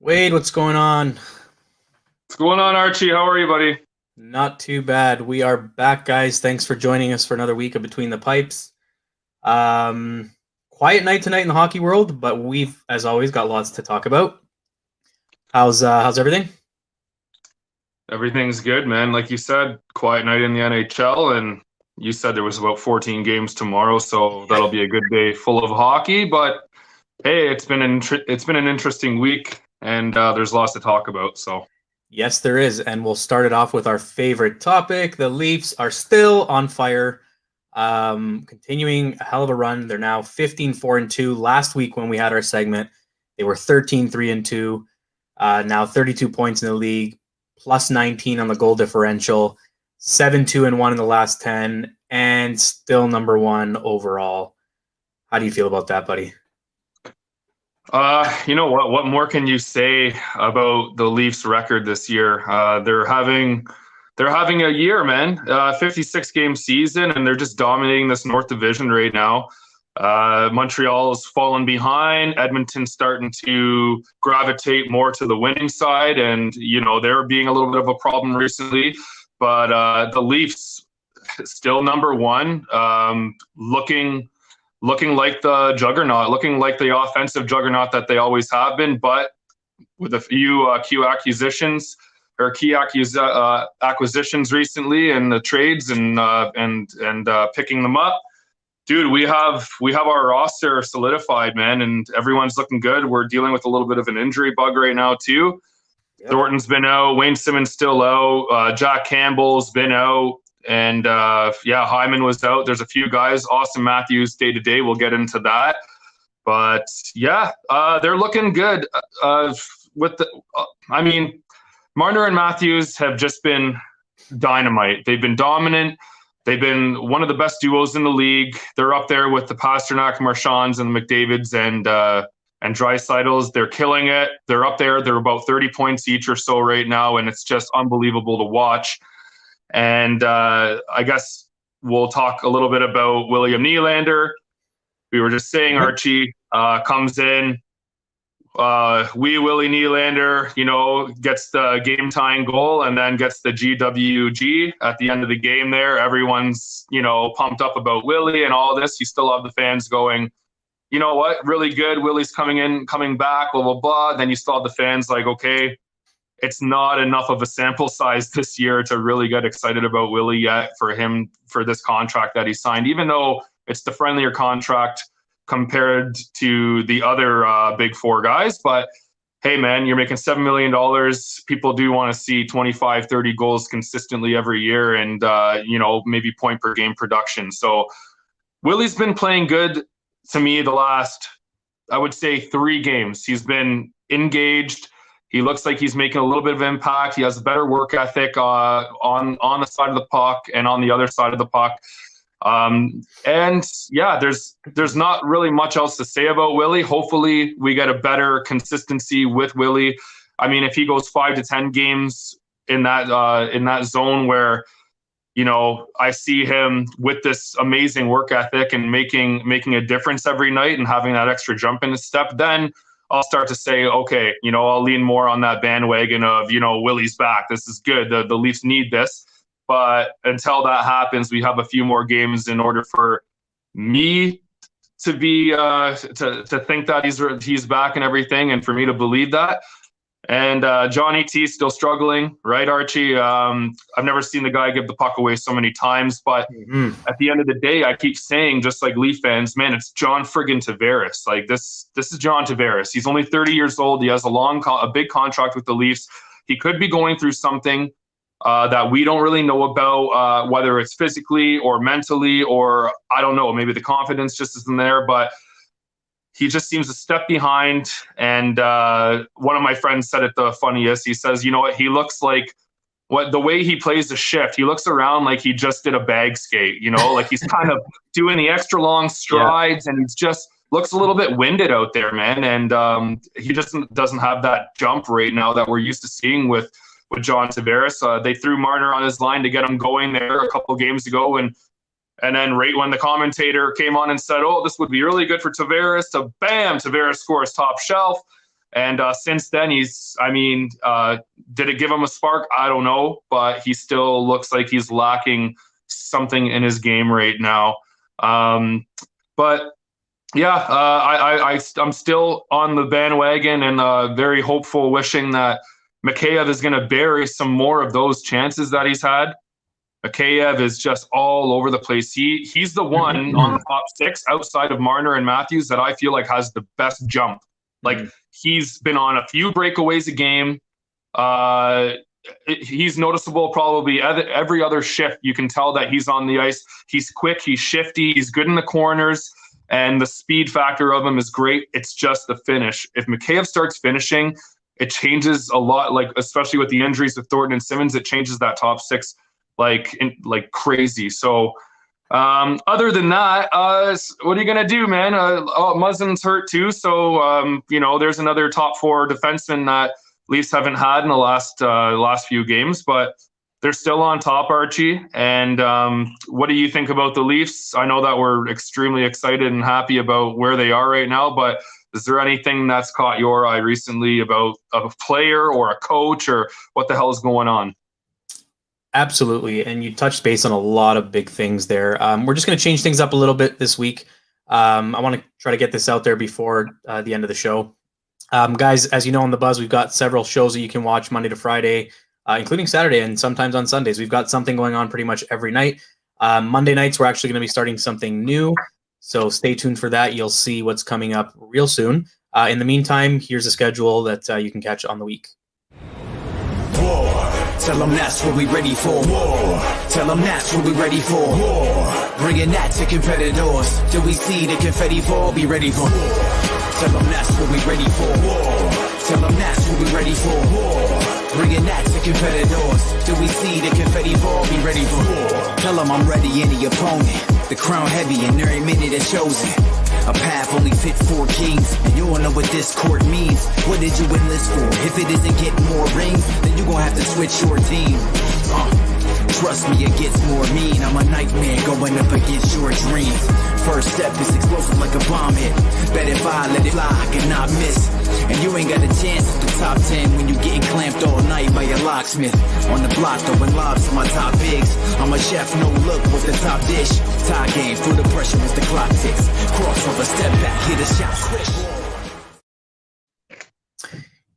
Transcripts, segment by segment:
Wade, what's going on? What's going on, Archie? How are you, buddy? Not too bad. We are back, guys. Thanks for joining us for another week of Between the Pipes. Um, Quiet night tonight in the hockey world, but we've, as always, got lots to talk about. How's everything? Everything's good, man. Like you said, quiet night in the NHL, and you said there was about 14 games tomorrow, so that'll be a good day full of hockey. But hey, it's been an interesting week, and there's lots to talk about. So Yes, there is, and we'll start it off with our favorite topic. The Leafs are still on fire, continuing a hell of a run. They're now 15-4-2. Last week when we had our segment, they were 13-3-2. Now 32 points in the league, plus 19 on the goal differential, 7-2-1 in the last 10, and still number one overall. How do you feel about that, buddy? you know what? What more can you say about the Leafs' record this year? They're having a year, man. 56 game season, and they're just dominating this North Division right now. Montreal's fallen behind. Edmonton's starting to gravitate more to the winning side, and they're being a little bit of a problem recently. But the Leafs still number one, looking like the juggernaut, looking like the offensive juggernaut that they always have been, but with a few key acquisitions recently and the trades and picking them up. Dude, we have our roster solidified, man, and everyone's looking good. We're dealing with a little bit of an injury bug right now too. Yep. Thornton's been out, Wayne Simmons still out, Jack Campbell's been out. And Hyman was out. There's a few guys. Austin Matthews day to day. We'll get into that. But they're looking good. Marner and Matthews have just been dynamite. They've been dominant. They've been one of the best duos in the league. They're up there with the Pasternak, Marchands, and the McDavids and Dreisaitl's. They're killing it. They're up there. They're about 30 points each or so right now, and it's just unbelievable to watch. And I guess we'll talk a little bit about William Nylander. We were just saying Archie comes in. Willie Nylander, gets the game-tying goal and then gets the GWG at the end of the game there. Everyone's, pumped up about Willie and all this. You still have the fans going, you know what, really good. Willie's coming back, blah, blah, blah. Then you still have the fans like, okay, it's not enough of a sample size this year to really get excited about Willie yet for this contract that he signed, even though it's the friendlier contract compared to the other big four guys. But hey, man, you're making $7 million. People do want to see 25, 30 goals consistently every year and, maybe point per game production. So Willie's been playing good to me the last, I would say, 3 games. He's been engaged. He looks like he's making a little bit of impact. He has a better work ethic on the side of the puck and on the other side of the puck. There's not really much else to say about Willie. Hopefully we get a better consistency with Willie. I mean, if he goes 5 to 10 games in that zone where, I see him with this amazing work ethic and making a difference every night and having that extra jump in his step, then I'll start to say, okay, I'll lean more on that bandwagon of, Willie's back. This is good. The Leafs need this. But until that happens, we have a few more games in order for me to be to think that he's back and everything, and for me to believe that. And Johnny T still struggling, right, Archie? I've never seen the guy give the puck away so many times, but at the end of the day, I keep saying, just like Leaf fans, man, it's John friggin' Tavares. Like this is John Tavares. He's only 30 years old. He has a big contract with the Leafs. He could be going through something that we don't really know about, whether it's physically or mentally, or I don't know, maybe the confidence just isn't there, but he just seems a step behind. And one of my friends said it the funniest. He says, you know what, he looks like the way he plays the shift, he looks around like he just did a bag skate, like he's kind of doing the extra long strides, and he's just looks a little bit winded out there, man. And he just doesn't have that jump right now that we're used to seeing with John Tavares. They threw Marner on his line to get him going there a couple of games ago, and then right when the commentator came on and said, oh, this would be really good for Tavares, Tavares scores top shelf. And since then, did it give him a spark? I don't know, but he still looks like he's lacking something in his game right now. But yeah, I'm still on the bandwagon and very hopeful, wishing that Mikheyev is going to bury some more of those chances that he's had. Mikheyev is just all over the place. He's the one on the top six outside of Marner and Matthews that I feel like has the best jump. Like, he's been on a few breakaways a game. He's noticeable probably every other shift. You can tell that he's on the ice. He's quick. He's shifty. He's good in the corners. And the speed factor of him is great. It's just the finish. If Mikheyev starts finishing, it changes a lot, like especially with the injuries with Thornton and Simmons, it changes that top six like crazy. So other than that, what are you going to do, man? Muzzin's hurt too. So, there's another top four defenseman that Leafs haven't had in the last few games, but they're still on top, Archie. And what do you think about the Leafs? I know that we're extremely excited and happy about where they are right now, but is there anything that's caught your eye recently about a player or a coach, or what the hell is going on? Absolutely. And you touched base on a lot of big things there. We're just going to change things up a little bit this week. I want to try to get this out there before the end of the show. Guys, as you know, on The Buzz, we've got several shows that you can watch Monday to Friday, including Saturday and sometimes on Sundays. We've got something going on pretty much every night. Monday nights, we're actually going to be starting something new. So stay tuned for that. You'll see what's coming up real soon. In the meantime, here's a schedule that you can catch on the week. War. Tell them that's what we ready for. War. Tell them that's what we ready for. War. Bringing that to competitors. Till we see the confetti fall, be ready for war. Tell them that's what we ready for. War. Tell them that's what we ready for. War. Bringing that to competitors. Till we see the confetti fall, be ready for war. Tell them I'm ready, any opponent. The crown heavy and every minute it's chosen. A path only fit for kings, and you don't know what this court means. What did you enlist for? If it isn't getting more rings, then you gon' have to switch your team. Trust me, it gets more mean. I'm a nightmare going up against your dreams. First step is explosive like a bomb hit. Bet if I let it fly, I cannot miss. And you ain't got a chance at the top 10 when you getting clamped all night by your locksmith. On the block throwing lobs to my top bigs. I'm a chef, no look with the top dish. Tie game, through the pressure as the clock ticks. Crossover, step back, hit a shot quick.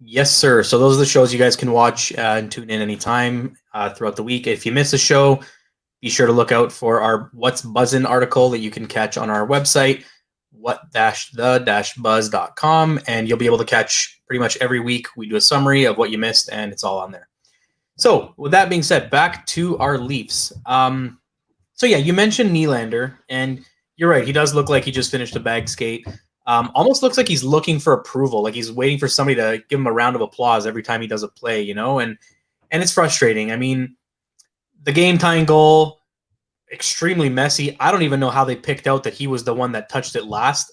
Yes, sir. So those are the shows you guys can watch and tune in anytime throughout the week. If you miss a show, be sure to look out for our What's Buzzin' article that you can catch on our website, what-the-buzz.com, and you'll be able to catch pretty much every week. We do a summary of what you missed, and it's all on there. So with that being said, back to our Leafs. So yeah, you mentioned Nylander, and you're right. He does look like he just finished a bag skate. Almost looks like he's looking for approval, like he's waiting for somebody to give him a round of applause every time he does a play, and it's frustrating. I mean, the game-tying goal, extremely messy. I don't even know how they picked out that he was the one that touched it last.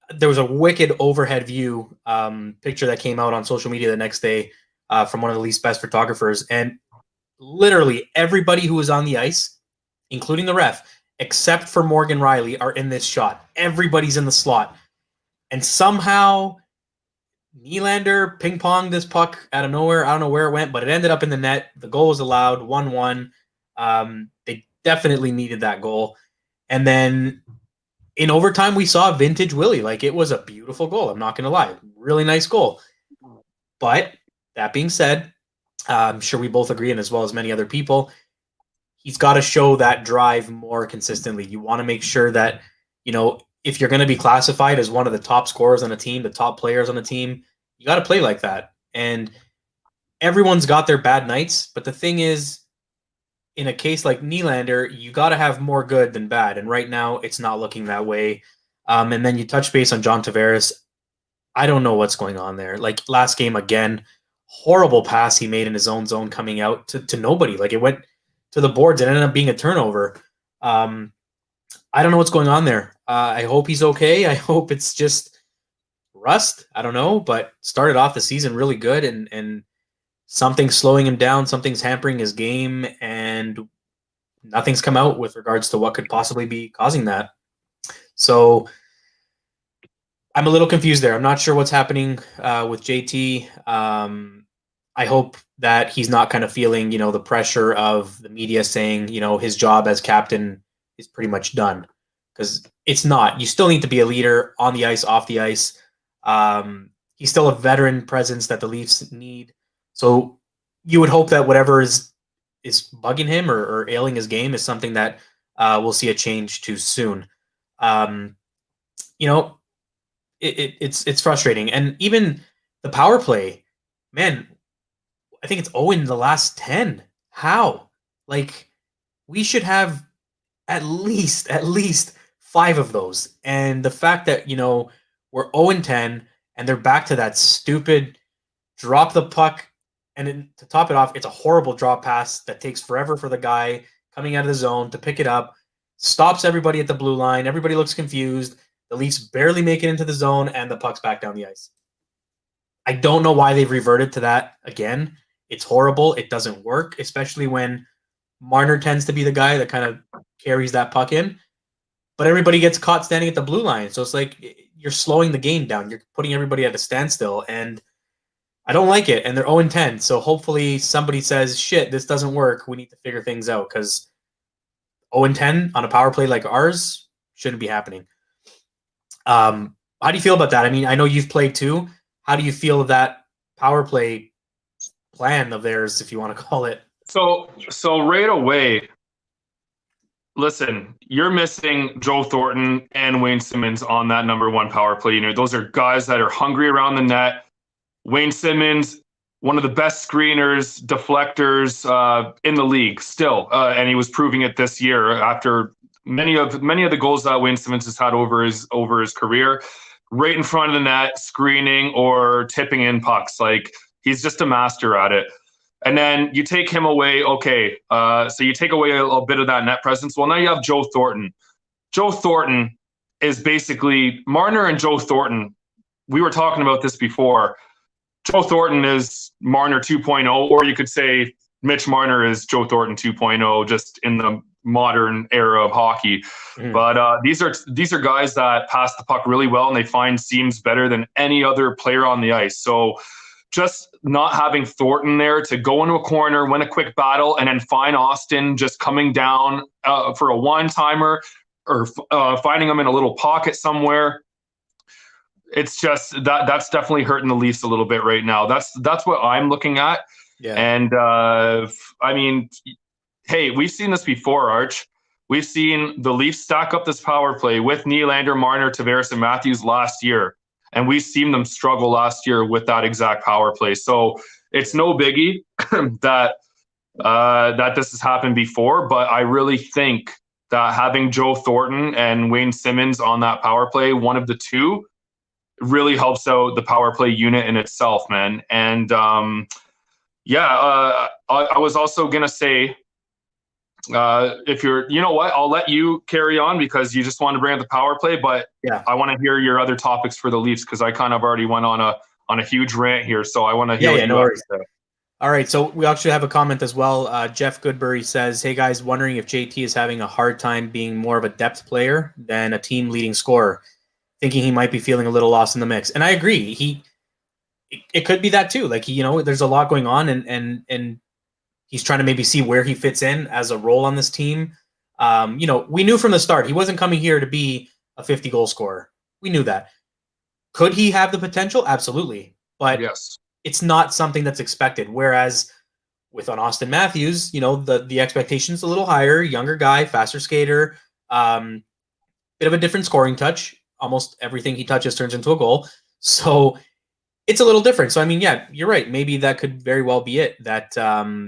There was a wicked overhead view picture that came out on social media the next day from one of the Leafs' best photographers, and literally everybody who was on the ice, including the ref, except for Morgan Riley, are in this shot. Everybody's in the slot. And somehow Nylander ping-ponged this puck out of nowhere. I don't know where it went, but it ended up in the net. The goal was allowed, 1-1. They definitely needed that goal. And then in overtime, we saw vintage Willie. Like, it was a beautiful goal. I'm not going to lie. Really nice goal. But that being said, I'm sure we both agree, and as well as many other people, he's got to show that drive more consistently. You want to make sure that, if you're going to be classified as one of the top scorers on a team, the top players on a team, you got to play like that. And everyone's got their bad nights. But the thing is, in a case like Nylander, you got to have more good than bad. And right now, it's not looking that way. And then you touch base on John Tavares. I don't know what's going on there. Like, last game, again, horrible pass he made in his own zone coming out to nobody. Like, it went to the boards and ended up being a turnover. I don't know what's going on there. I hope he's okay. I hope it's just rust. I don't know, but started off the season really good, and something's slowing him down. Something's hampering his game, and nothing's come out with regards to what could possibly be causing that. So I'm a little confused there. I'm not sure what's happening with JT. I hope that he's not kind of feeling, the pressure of the media saying, his job as captain is pretty much done, because it's not. You still need to be a leader on the ice, off the ice. He's still a veteran presence that the Leafs need. So you would hope that whatever is bugging him or ailing his game is something that we'll see a change to soon. It's frustrating. And even the power play, man, I think it's 0 in the last 10. How? Like, we should have at least 5 of those. And the fact that, we're 0 in 10 and they're back to that stupid drop the puck. And then to top it off, it's a horrible drop pass that takes forever for the guy coming out of the zone to pick it up, stops everybody at the blue line. Everybody looks confused. The Leafs barely make it into the zone, and the puck's back down the ice. I don't know why they've reverted to that again. It's horrible. It doesn't work, especially when Marner tends to be the guy that kind of carries that puck in. But everybody gets caught standing at the blue line. So it's like you're slowing the game down. You're putting everybody at a standstill, and I don't like it. And they're 0-10. So hopefully somebody says, shit, this doesn't work. We need to figure things out, because 0-10 on a power play like ours shouldn't be happening. How do you feel about that? I mean, I know you've played too. How do you feel of that power play plan of theirs, if you want to call it? So right away, listen, you're missing Joe Thornton and Wayne Simmonds on that number 1 power play. Those are guys that are hungry around the net. Wayne Simmonds, one of the best screeners, deflectors in the league still, and he was proving it this year after many of the goals that Wayne Simmonds has had over his career, right in front of the net, screening or tipping in pucks. Like, he's just a master at it. And then you take him away. Okay, so you take away a bit of that net presence. Well, now you have Joe Thornton. Joe Thornton is basically Marner and Joe Thornton. We were talking about this before. Joe Thornton is Marner 2.0, or you could say Mitch Marner is Joe Thornton 2.0, just in the modern era of hockey. But these are guys that pass the puck really well, and they find seams better than any other player on the ice. So just not having Thornton there to go into a corner, win a quick battle, and then find Austin just coming down for a one-timer, or finding him in a little pocket somewhere. It's just that's definitely hurting the Leafs a little bit right now. That's what I'm looking at. Yeah. And I mean, hey, we've seen this before, Arch. We've seen the Leafs stack up this power play with Nylander, Marner, Tavares, and Matthews last year. And we've seen them struggle last year with that exact power play. So it's no biggie that this has happened before. But I really think that having Joe Thornton and Wayne Simmonds on that power play, one of the two, really helps out the power play unit in itself, man. And I was also going to say, if you're, you know what, I'll let you carry on because you just want to bring up the power play, but yeah, I want to hear your other topics for the Leafs, because I kind of already went on a huge rant here. So I want to hear what you have to say. All right. So we actually have a comment as well. Jeff Goodbury says, hey guys, wondering if JT is having a hard time being more of a depth player than a team leading scorer, thinking he might be feeling a little lost in the mix. And I agree. It could be that too. Like, there's a lot going on, and he's trying to maybe see where he fits in as a role on this team. We knew from the start he wasn't coming here to be a 50-goal scorer. We knew that. Could he have the potential? Absolutely. But yes, it's not something that's expected. Whereas with Austin Matthews, the expectation's a little higher, younger guy, faster skater, bit of a different scoring touch. Almost everything he touches turns into a goal. So it's a little different. So, I mean, yeah, you're right. Maybe that could very well be it, that Tavares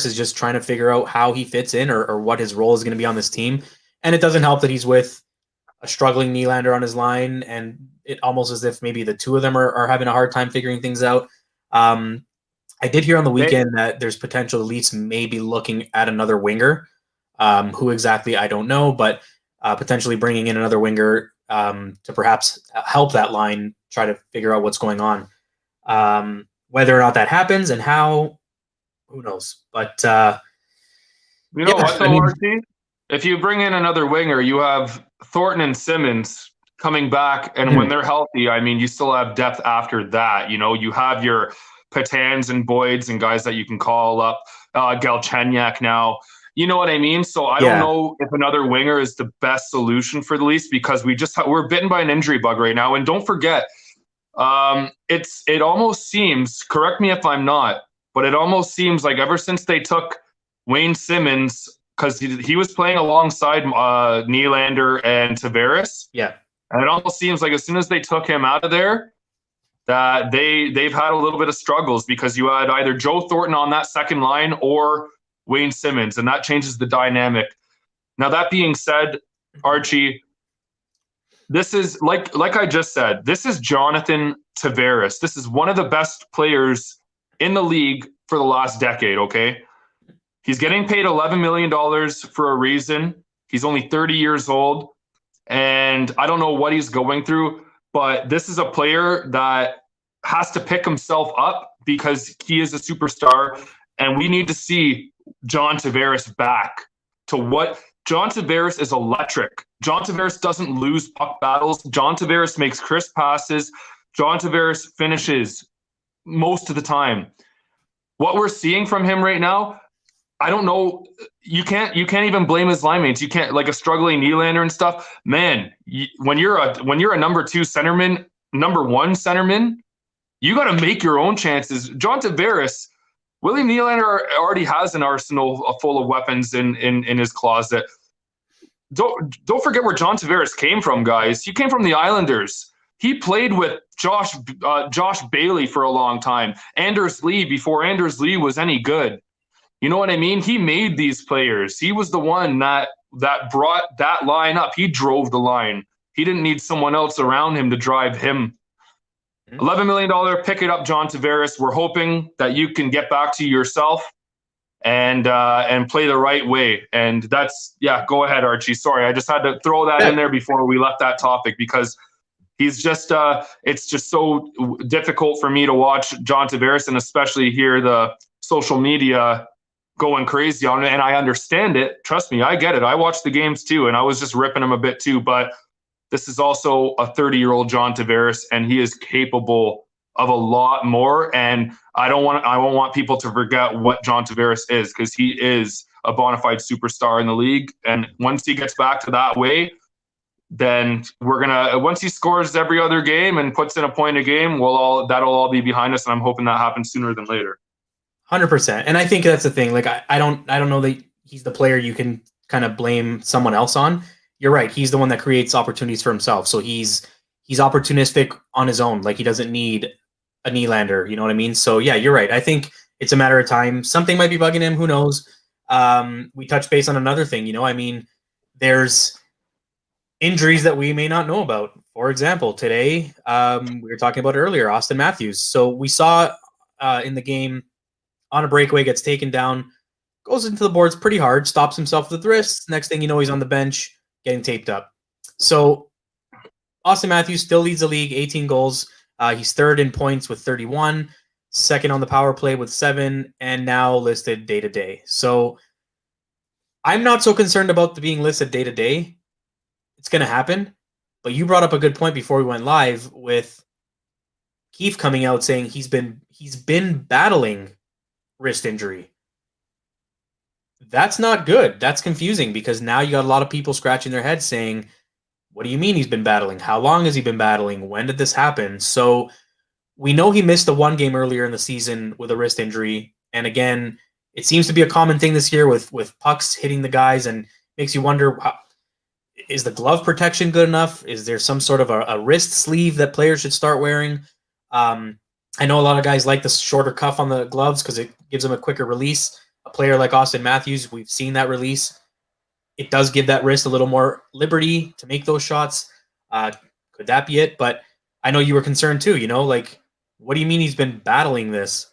is just trying to figure out how he fits in or what his role is going to be on this team. And it doesn't help that he's with a struggling Nylander on his line, and it almost as if maybe the two of them are having a hard time figuring things out. I did hear on the weekend that there's potential the Leafs may be looking at another winger. Who exactly, I don't know, but potentially bringing in another winger to perhaps help that line try to figure out what's going on. Whether or not that happens and how, who knows? But what, though, Archie? If you bring in another winger, you have Thornton and Simmonds coming back, and when they're healthy, I mean, you still have depth after that. You know, you have your Patans and Boyds and guys that you can call up, Galchenyuk now. You know what I mean? So I don't know if another winger is the best solution for the Leafs, because we're bitten by an injury bug right now. And don't forget, it almost seems, correct me if I'm not, but it almost seems like ever since they took Wayne Simmons, because he was playing alongside Nylander and Tavares. Yeah. And it almost seems like as soon as they took him out of there, that they've had a little bit of struggles, because you had either Joe Thornton on that second line or Wayne Simmons, and that changes the dynamic. Now, that being said, Archie, this is, like I just said, this is Jonathan Tavares. This is one of the best players in the league for the last decade, okay? He's getting paid $11 million for a reason. He's only 30 years old. And I don't know what he's going through, but this is a player that has to pick himself up because he is a superstar. And we need to see John Tavares back to what John Tavares is electric. John Tavares doesn't lose puck battles. John Tavares makes crisp passes. John Tavares finishes most of the time. What we're seeing from him right now, I don't know. You can't even blame his line mates. You can't, like a struggling Nylander and stuff. Man, when you're a number two centerman, number one centerman, you got to make your own chances. John Tavares, William Nylander already has an arsenal full of weapons in his closet. Don't forget where John Tavares came from, guys. He came from the Islanders. He played with Josh Bailey for a long time. Anders Lee before Anders Lee was any good. You know what I mean? He made these players. He was the one that brought that line up. He drove the line. He didn't need someone else around him to drive him. $11 million, pick it up, John Tavares. We're hoping that you can get back to yourself and play the right way. And that's, go ahead, Archie. Sorry, I just had to throw that in there before we left that topic, because he's just it's just so difficult for me to watch John Tavares, and especially hear the social media going crazy on it. And I understand it. Trust me, I get it. I watched the games too, and I was just ripping him a bit too. But this is also a 30-year-old John Tavares, and he is capable of a lot more. And I won't want people to forget what John Tavares is, because he is a bona fide superstar in the league. And once he gets back to that way, then once he scores every other game and puts in a point a game, that'll all be behind us. And I'm hoping that happens sooner than later. 100%. And I think that's the thing. Like, I don't know that he's the player you can kind of blame someone else on. You're right. He's the one that creates opportunities for himself. So he's opportunistic on his own. Like, he doesn't need a Nylander. You know what I mean? So yeah, you're right. I think it's a matter of time. Something might be bugging him. Who knows? We touched base on another thing. You know, I mean, there's injuries that we may not know about. For example, today, we were talking about earlier, Austin Matthews. So we saw in the game, on a breakaway, gets taken down, goes into the boards pretty hard, stops himself with the wrists. Next thing you know, he's on the bench getting taped up. So Austin Matthews still leads the league, 18 goals. He's third in points with 31, second on the power play with 7, and now listed day-to-day. So I'm not so concerned about the being listed day-to-day. It's going to happen. But you brought up a good point before we went live with Keefe coming out saying he's been battling wrist injury. That's not good. That's confusing, because now you got a lot of people scratching their heads saying, what do you mean he's been battling? How long has he been battling? When did this happen? So we know he missed the one game earlier in the season with a wrist injury. And again, it seems to be a common thing this year with pucks hitting the guys, and makes you wonder, is the glove protection good enough? Is there some sort of a wrist sleeve that players should start wearing? I know a lot of guys like the shorter cuff on the gloves because it gives them a quicker release. A player like Austin Matthews, we've seen that release. It does give that wrist a little more liberty to make those shots. Could that be it? But I know you were concerned too, like, what do you mean he's been battling this?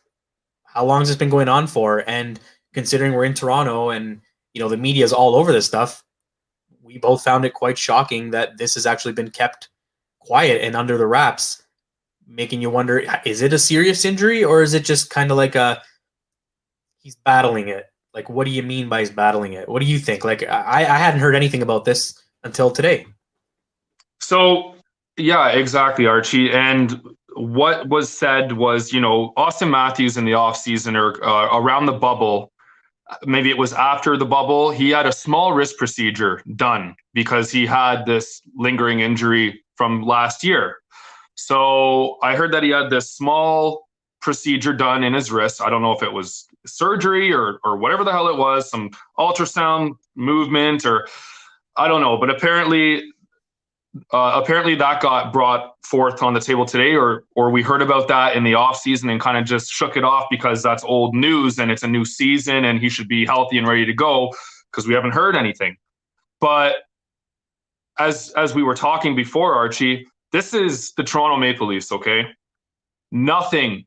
How long has this been going on for? And considering we're in Toronto and, the media is all over this stuff, we both found it quite shocking that this has actually been kept quiet and under the wraps, making you wonder, is it a serious injury, or is it just kind of like he's battling it? Like, what do you mean by he's battling it? What do you think? Like, I hadn't heard anything about this until today. So Yeah, exactly, Archie. And what was said was, Austin Matthews in the offseason or around the bubble, maybe it was after the bubble, he had a small wrist procedure done because he had this lingering injury from last year. So I heard that he had this small procedure done in his wrist. I don't know if it was surgery or whatever the hell it was, some ultrasound movement or I don't know. But apparently that got brought forth on the table today, or we heard about that in the offseason and kind of just shook it off because that's old news and it's a new season and he should be healthy and ready to go because we haven't heard anything. But as we were talking before, Archie, this is the Toronto Maple Leafs, okay? Nothing,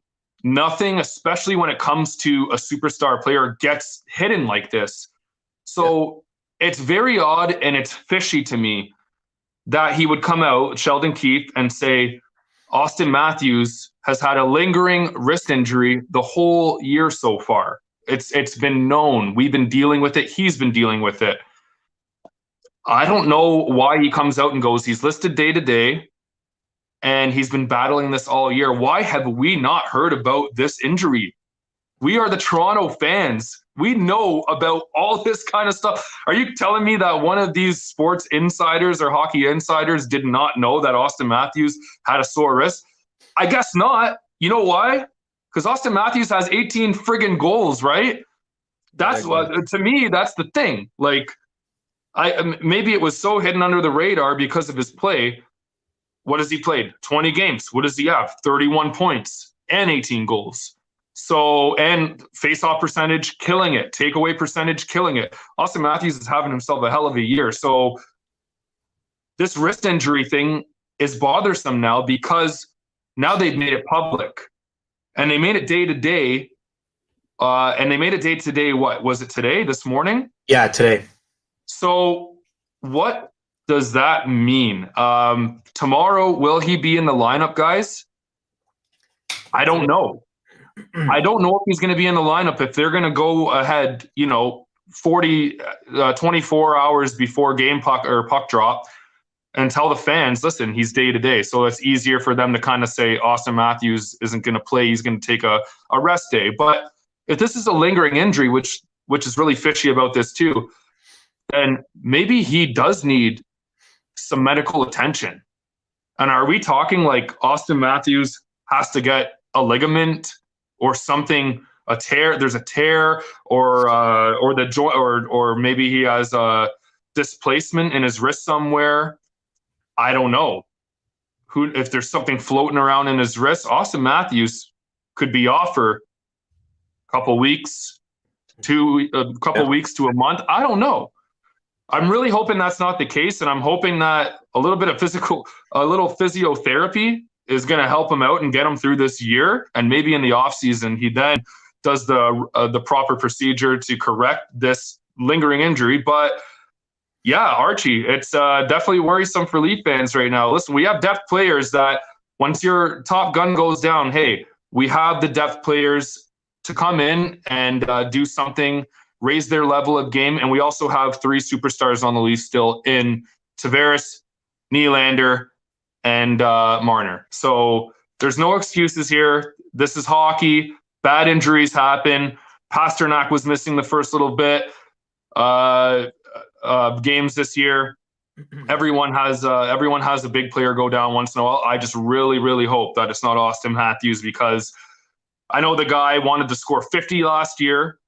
especially when it comes to a superstar player, gets hidden like this. So It's very odd and it's fishy to me that he would come out, Sheldon Keefe, and say, Austin Matthews has had a lingering wrist injury the whole year so far. It's been known. We've been dealing with it. He's been dealing with it. I don't know why he comes out and goes, he's listed day to day, and he's been battling this all year. Why have we not heard about this injury? We are the Toronto fans. We know about all this kind of stuff. Are you telling me that one of these sports insiders or hockey insiders did not know that Austin Matthews had a sore wrist? I guess not. You know why? Because Austin Matthews has 18 friggin' goals, right? That's what, to me, that's the thing. Like, maybe it was so hidden under the radar because of his play. What has he played? 20 games. What does he have? 31 points and 18 goals. So, and face-off percentage, killing it. Takeaway percentage, killing it. Austin Matthews is having himself a hell of a year. So this wrist injury thing is bothersome now because now they've made it public. And they made it day to day. And they made it day to day, what? Was it today, this morning? Yeah, today. So what does that mean? Tomorrow, will he be in the lineup, guys? I don't know. I don't know if he's going to be in the lineup if they're going to go ahead, 24 hours before puck drop and tell the fans, listen, he's day to day. So it's easier for them to kind of say Austin Matthews isn't going to play. He's going to take a rest day. But if this is a lingering injury, which is really fishy about this too, then maybe he does need some medical attention. And are we talking like Austin Matthews has to get a ligament or something, a tear? There's a tear, or the joint, or maybe he has a displacement in his wrist somewhere. I don't know. If there's something floating around in his wrist, Austin Matthews could be off for a couple weeks to a month. I don't know. I'm really hoping that's not the case, and I'm hoping that a little physiotherapy is going to help him out and get him through this year. And maybe in the offseason, he then does the proper procedure to correct this lingering injury. But yeah, Archie, it's definitely worrisome for Leaf fans right now. Listen, we have depth players that once your top gun goes down, hey, we have the depth players to come in and do something, raise their level of game. And we also have 3 superstars on the Leafs still in Tavares, Nylander, and Marner. So there's no excuses here. This is hockey. Bad injuries happen. Pasternak was missing the first little bit games this year. Everyone has a big player go down once in a while. I just really, really hope that it's not Austin Matthews, because I know the guy wanted to score 50 last year,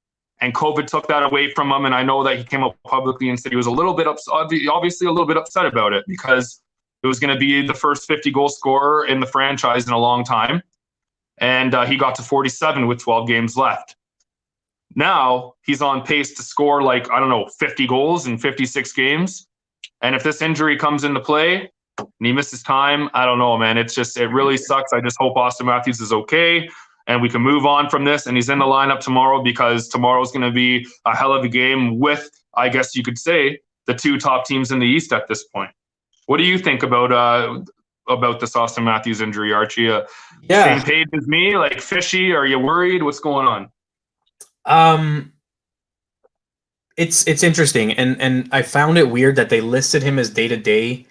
and COVID took that away from him. And I know that he came up publicly and said he was obviously a little bit upset about it, because it was going to be the first 50-goal scorer in the franchise in a long time. And he got to 47 with 12 games left. Now he's on pace to score 50 goals in 56 games. And if this injury comes into play and he misses time, I don't know, man. It really sucks. I just hope Austin Matthews is okay and we can move on from this. And he's in the lineup tomorrow, because tomorrow's going to be a hell of a game with, I guess you could say, the 2 top teams in the East at this point. What do you think about this Austin Matthews injury, Archie? Same page as me, like fishy? Are you worried? What's going on? It's interesting, and I found it weird that they listed him as day to day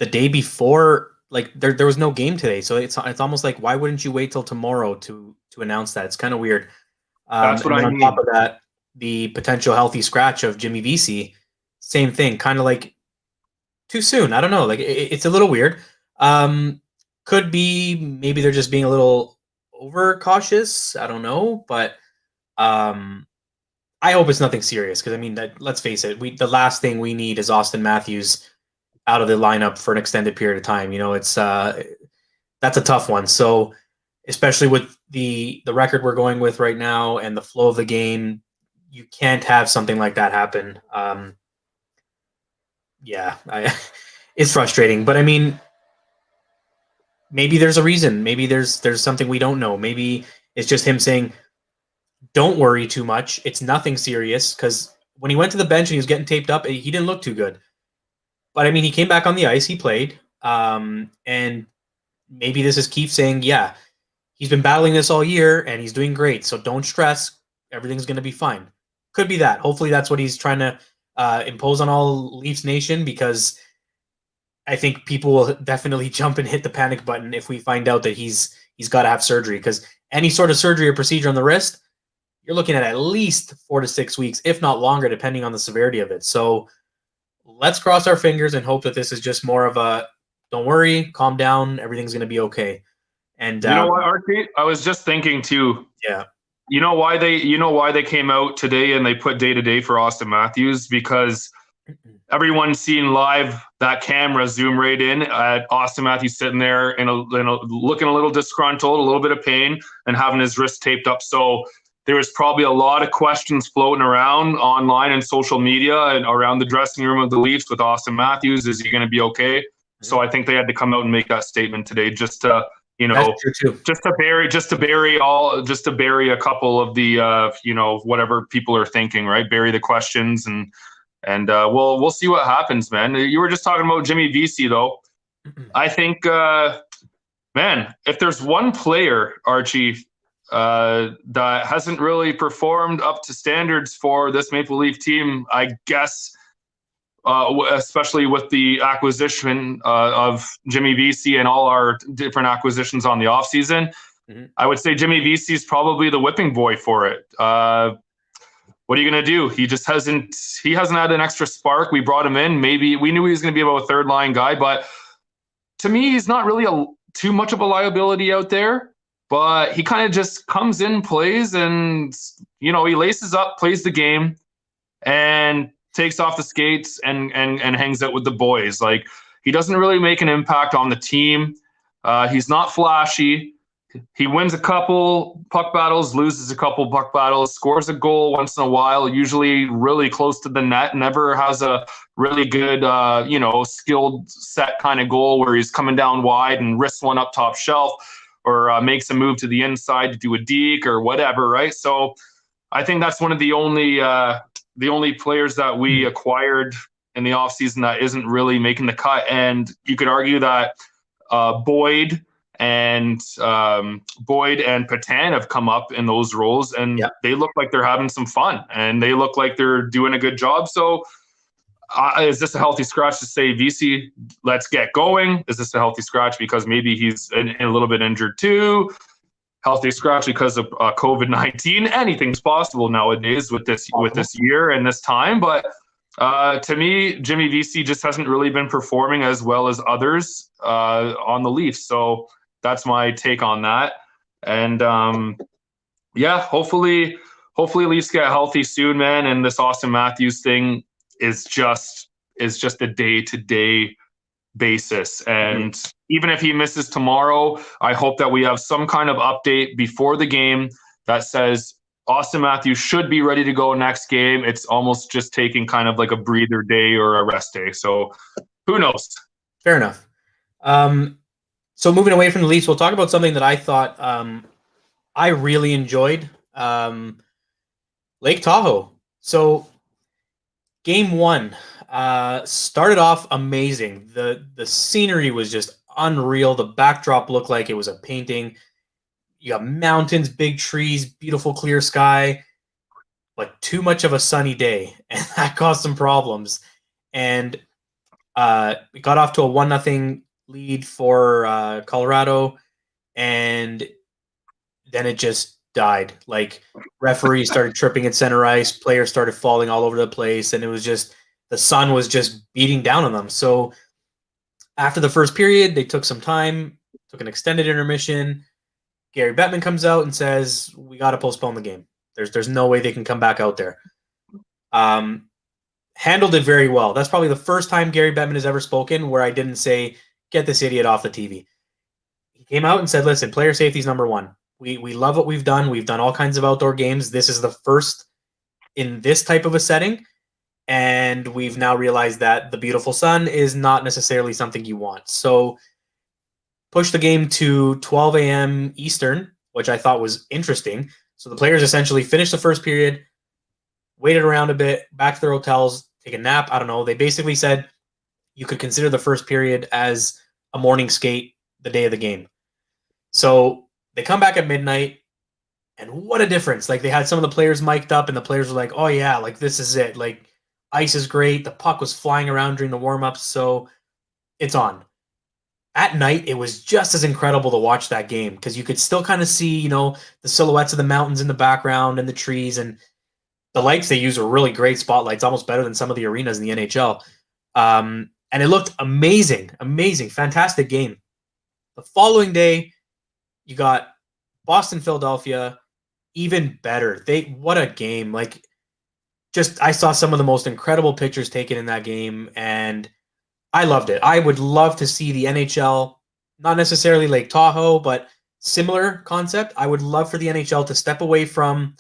the day before, like there was no game today, so it's almost like, why wouldn't you wait till tomorrow to announce that? It's kind of weird. That's what and then I on mean. top of that, the potential healthy scratch of Jimmy Vesey, same thing, kind of like too soon. I don't know, like it's a little weird. Could be maybe they're just being a little overcautious. I don't know, but I hope it's nothing serious, because I mean, let's face it, the last thing we need is Austin Matthews out of the lineup for an extended period of time. It's that's a tough one. So especially with the record we're going with right now and the flow of the game, you can't have something like that happen. It's frustrating, but I mean, maybe there's a reason. Maybe there's something we don't know. Maybe it's just him saying, don't worry too much. It's nothing serious, because when he went to the bench and he was getting taped up, he didn't look too good. But I mean, he came back on the ice, he played, and maybe this is Keefe saying, yeah, he's been battling this all year and he's doing great, so don't stress. Everything's going to be fine. Could be that. Hopefully that's what he's trying to impose on all Leafs Nation, because I think people will definitely jump and hit the panic button if we find out that he's got to have surgery, because any sort of surgery or procedure on the wrist, you're looking at least 4 to 6 weeks, if not longer, depending on the severity of it. So let's cross our fingers and hope that this is just more of a, don't worry, calm down, everything's going to be okay. And you know what, Archie? I was just thinking too. Yeah. You know why they came out today and they put day-to-day for Austin Matthews? Because everyone's seen live that camera zoom right in at Austin Matthews sitting there in a looking a little disgruntled, a little bit of pain, and having his wrist taped up. So there was probably a lot of questions floating around online and social media and around the dressing room of the Leafs with Austin Matthews. Is he going to be okay? Mm-hmm. So I think they had to come out and make that statement today, just to, just to bury a couple of the whatever people are thinking, right? Bury the questions, and we'll see what happens, man. You were just talking about Jimmy Vesey, though. I think, man, if there's one player, Archie, that hasn't really performed up to standards for this Maple Leaf team, I guess, especially with the acquisition of Jimmy Vesey and all our different acquisitions on the offseason, I would say Jimmy Vesey is probably the whipping boy for it. What are you going to do? He hasn't had an extra spark. We brought him in. Maybe we knew he was going to be about a third line guy, but to me, he's not really too much of a liability out there. But he kind of just comes in, plays, and he laces up, plays the game, and takes off the skates and hangs out with the boys. Like, he doesn't really make an impact on the team. He's not flashy. He wins a couple puck battles, loses a couple puck battles, scores a goal once in a while, usually really close to the net, never has a really good, skilled set kind of goal where he's coming down wide and wrists one up top shelf, or makes a move to the inside to do a deke or whatever, right? So I think that's one of the only players that we acquired in the offseason that isn't really making the cut. And you could argue that Boyd and Patan have come up in those roles, and they look like they're having some fun, and they look like they're doing a good job. So is this a healthy scratch to say, Vesey, let's get going? Is this a healthy scratch because maybe he's a little bit injured too? Healthy scratch because of COVID-19? Anything's possible nowadays with this year and this time. But to me, Jimmy Vesey just hasn't really been performing as well as others on the Leafs. So that's my take on that. And hopefully Leafs get healthy soon, man. And this Austin Matthews thing is just a day-to-day basis. And even if he misses tomorrow, I hope that we have some kind of update before the game that says Austin Matthews should be ready to go next game. It's almost just taking kind of like a breather day or a rest day. So who knows? Fair enough. So moving away from the Leafs, we'll talk about something that I thought I really enjoyed. Lake Tahoe. So Game 1 started off amazing. The scenery was just unreal. The backdrop looked like it was a painting. You got mountains, big trees, beautiful clear sky, but too much of a sunny day, and that caused some problems. And We got off to a 1-0 lead for Colorado, and then it just died. Like, referees started tripping at center ice, players started falling all over the place, and it was just the sun was just beating down on them. So after the first period, they took some time, took an extended intermission. Gary Bettman comes out and says, "We got to postpone the game. There's no way they can come back out there." Handled it very well. That's probably the first time Gary Bettman has ever spoken where I didn't say, "Get this idiot off the TV." He came out and said, "Listen, player safety is number one. We love what we've done. We've done all kinds of outdoor games. This is the first in this type of a setting. And we've now realized that the beautiful sun is not necessarily something you want." So push the game to 12 a.m. Eastern, which I thought was interesting. So the players essentially finished the first period, waited around a bit, back to their hotels, take a nap. I don't know. They basically said you could consider the first period as a morning skate the day of the game. So they come back at midnight, and what a difference. Like, they had some of the players mic'd up, and the players were like, "Oh, yeah, like, this is it. Like, ice is great." The puck was flying around during the warm-ups, so it's on. At night, it was just as incredible to watch that game because you could still kind of see, the silhouettes of the mountains in the background and the trees, and the lights they use were really great spotlights, almost better than some of the arenas in the NHL. And it looked amazing, fantastic game. The following day, you got Boston, Philadelphia, even better. What a game. Like, I saw some of the most incredible pictures taken in that game, and I loved it. I would love to see the NHL, not necessarily Lake Tahoe, but similar concept. I would love for the NHL to step away from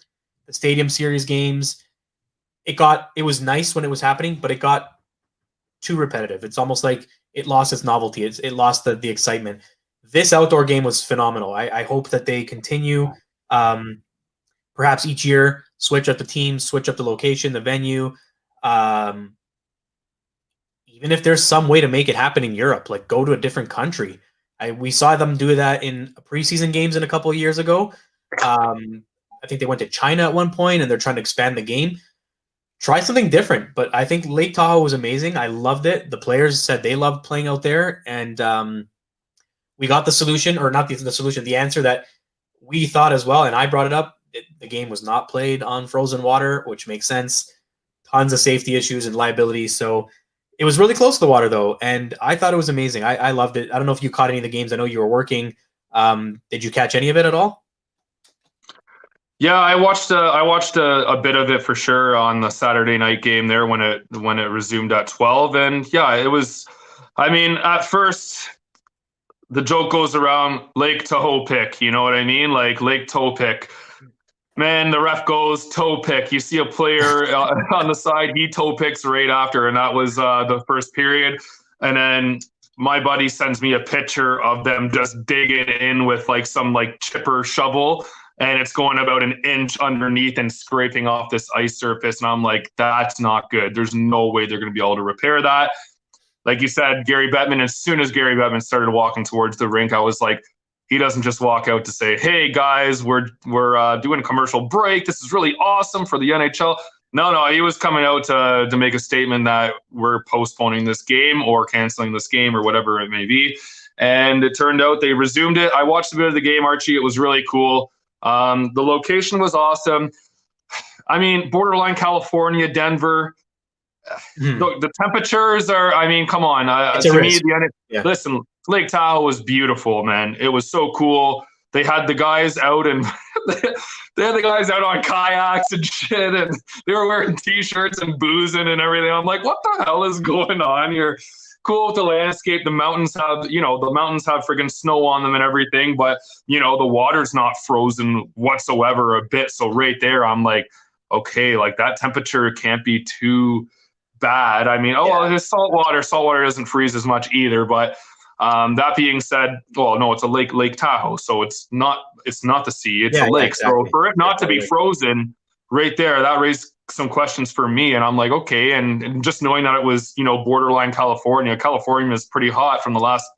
the Stadium Series games. It was nice when it was happening, but it got too repetitive. It's almost like it lost its novelty. It lost the excitement. This outdoor game was phenomenal. I hope that they continue, perhaps each year, switch up the teams, switch up the location, the venue. Even if there's some way to make it happen in Europe, like go to a different country. We saw them do that in preseason games a couple of years ago. I think they went to China at one point, and they're trying to expand the game. Try something different. But I think Lake Tahoe was amazing. I loved it. The players said they loved playing out there, and we got the solution, or not the solution, the answer that we thought as well, and I brought it up. The game was not played on frozen water, which makes sense. Tons of safety issues and liability. So it was really close to the water, though, and I thought it was amazing. I loved it. I don't know if you caught any of the games. I know you were working. Did you catch any of it at all? Yeah, I watched a bit of it for sure on the Saturday night game there when it resumed at 12, and yeah, it was. I mean, at first, the joke goes around Lake Tahoe pick. You know what I mean? Like Lake Toe pick. Man, the ref goes toe pick. You see a player on the side, he toe picks right after, and that was the first period. And then my buddy sends me a picture of them just digging in with like some like chipper shovel, and it's going about an inch underneath and scraping off this ice surface. And I'm like, that's not good. There's no way they're going to be able to repair that. Like you said, Gary Bettman, as soon as Gary Bettman started walking towards the rink, I was like, he doesn't just walk out to say, "Hey guys, we're doing a commercial break. This is really awesome for the NHL." No, he was coming out to make a statement that we're postponing this game or canceling this game or whatever it may be. And it turned out they resumed it. I watched a bit of the game, Archie. It was really cool. The location was awesome. I mean, borderline California, Denver. The temperatures are, I mean, come on. To me, listen, Lake Tahoe was beautiful, man. It was so cool. They had the guys out and they had the guys out on kayaks and shit, and they were wearing t-shirts and boozing and everything. I'm like, what the hell is going on here? Cool with the landscape. The mountains have friggin' snow on them and everything, but the water's not frozen whatsoever a bit. So right there, I'm like, okay, like that temperature can't be too bad. I mean, it's saltwater. Saltwater doesn't freeze as much either, but that being said, well, no, it's a Lake Tahoe, so it's not the sea, it's a lake. Exactly. So for it not to be frozen right there, that raised some questions for me, and I'm like, okay, and just knowing that it was, borderline California. California is pretty hot from the last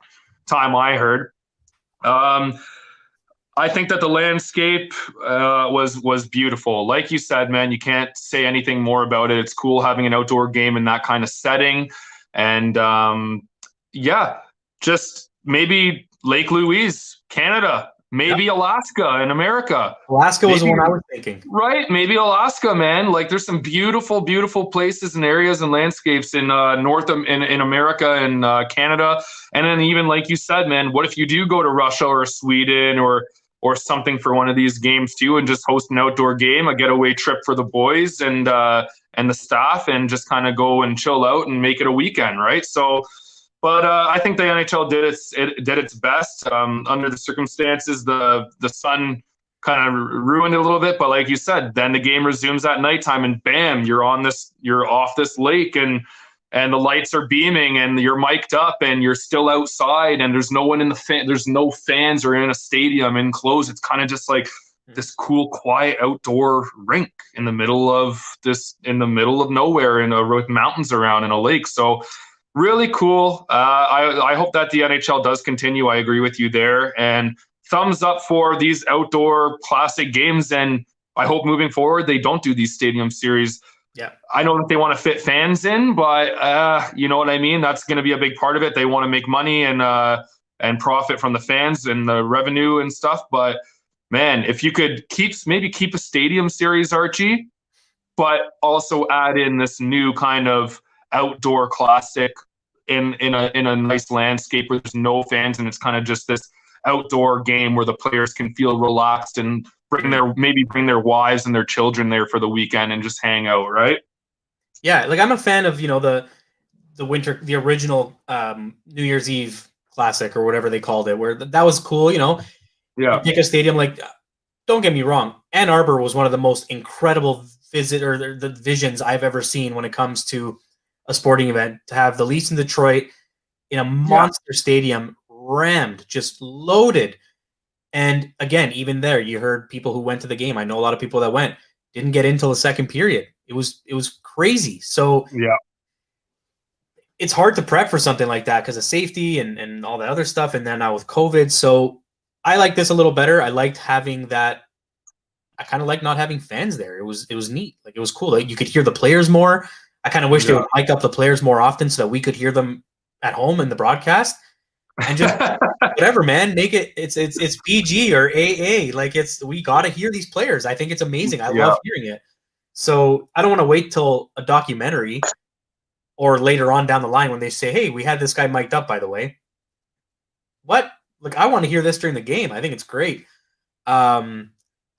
time I heard. I think that the landscape was beautiful. Like you said, man, you can't say anything more about it. It's cool having an outdoor game in that kind of setting. And yeah, just maybe Lake Louise, Canada, maybe Alaska in America. Alaska was the one I was thinking. Right, maybe Alaska, man. Like, there's some beautiful, beautiful places and areas and landscapes in in America and Canada, and then even like you said, man, what if you do go to Russia or Sweden or something for one of these games too, and just host an outdoor game, a getaway trip for the boys and the staff, and just kind of go and chill out and make it a weekend, right? So. But I think the NHL did its best under the circumstances. The sun kind of ruined it a little bit, but like you said, then the game resumes at nighttime, and bam, you're off this lake, and the lights are beaming, and you're mic'd up, and you're still outside, and there's no one in there's no fans or in a stadium enclosed. It's kind of just like this cool, quiet outdoor rink in the middle of nowhere, with mountains around and a lake. So. Really cool. I hope that the NHL does continue. I agree with you there. And thumbs up for these outdoor classic games. And I hope moving forward they don't do these stadium series. Yeah, I know that they want to fit fans in, but you know what I mean? That's going to be a big part of it. They want to make money and profit from the fans and the revenue and stuff. But man, if you could keep a stadium series, Archie, but also add in this new kind of outdoor classic in a nice landscape where there's no fans, and it's kind of just this outdoor game where the players can feel relaxed and bring their wives and their children there for the weekend and just hang out, right? Yeah, like I'm a fan of the original New Year's Eve classic or whatever they called it, where that was cool. Yeah, you pick a stadium. Like, don't get me wrong, Ann Arbor was one of the most incredible the visions I've ever seen when it comes to a sporting event. To have the Leafs in Detroit in a monster stadium, rammed, just loaded. And again, even there, you heard people who went to the game. I know a lot of people that didn't get in till the second period. It was crazy. So yeah, it's hard to prep for something like that because of safety and all that other stuff. And then now with COVID. So I like this a little better. I liked having that. I kind of like not having fans there. It was neat. Like, it was cool. Like, you could hear the players more. I kind of wish they would mic up the players more often so that we could hear them at home in the broadcast, and just whatever, man, make it. It's PG or AA. Like, we got to hear these players. I think it's amazing. I love hearing it. So I don't want to wait till a documentary or later on down the line when they say, "Hey, we had this guy mic'd up, by the way." What? Like, I want to hear this during the game. I think it's great. But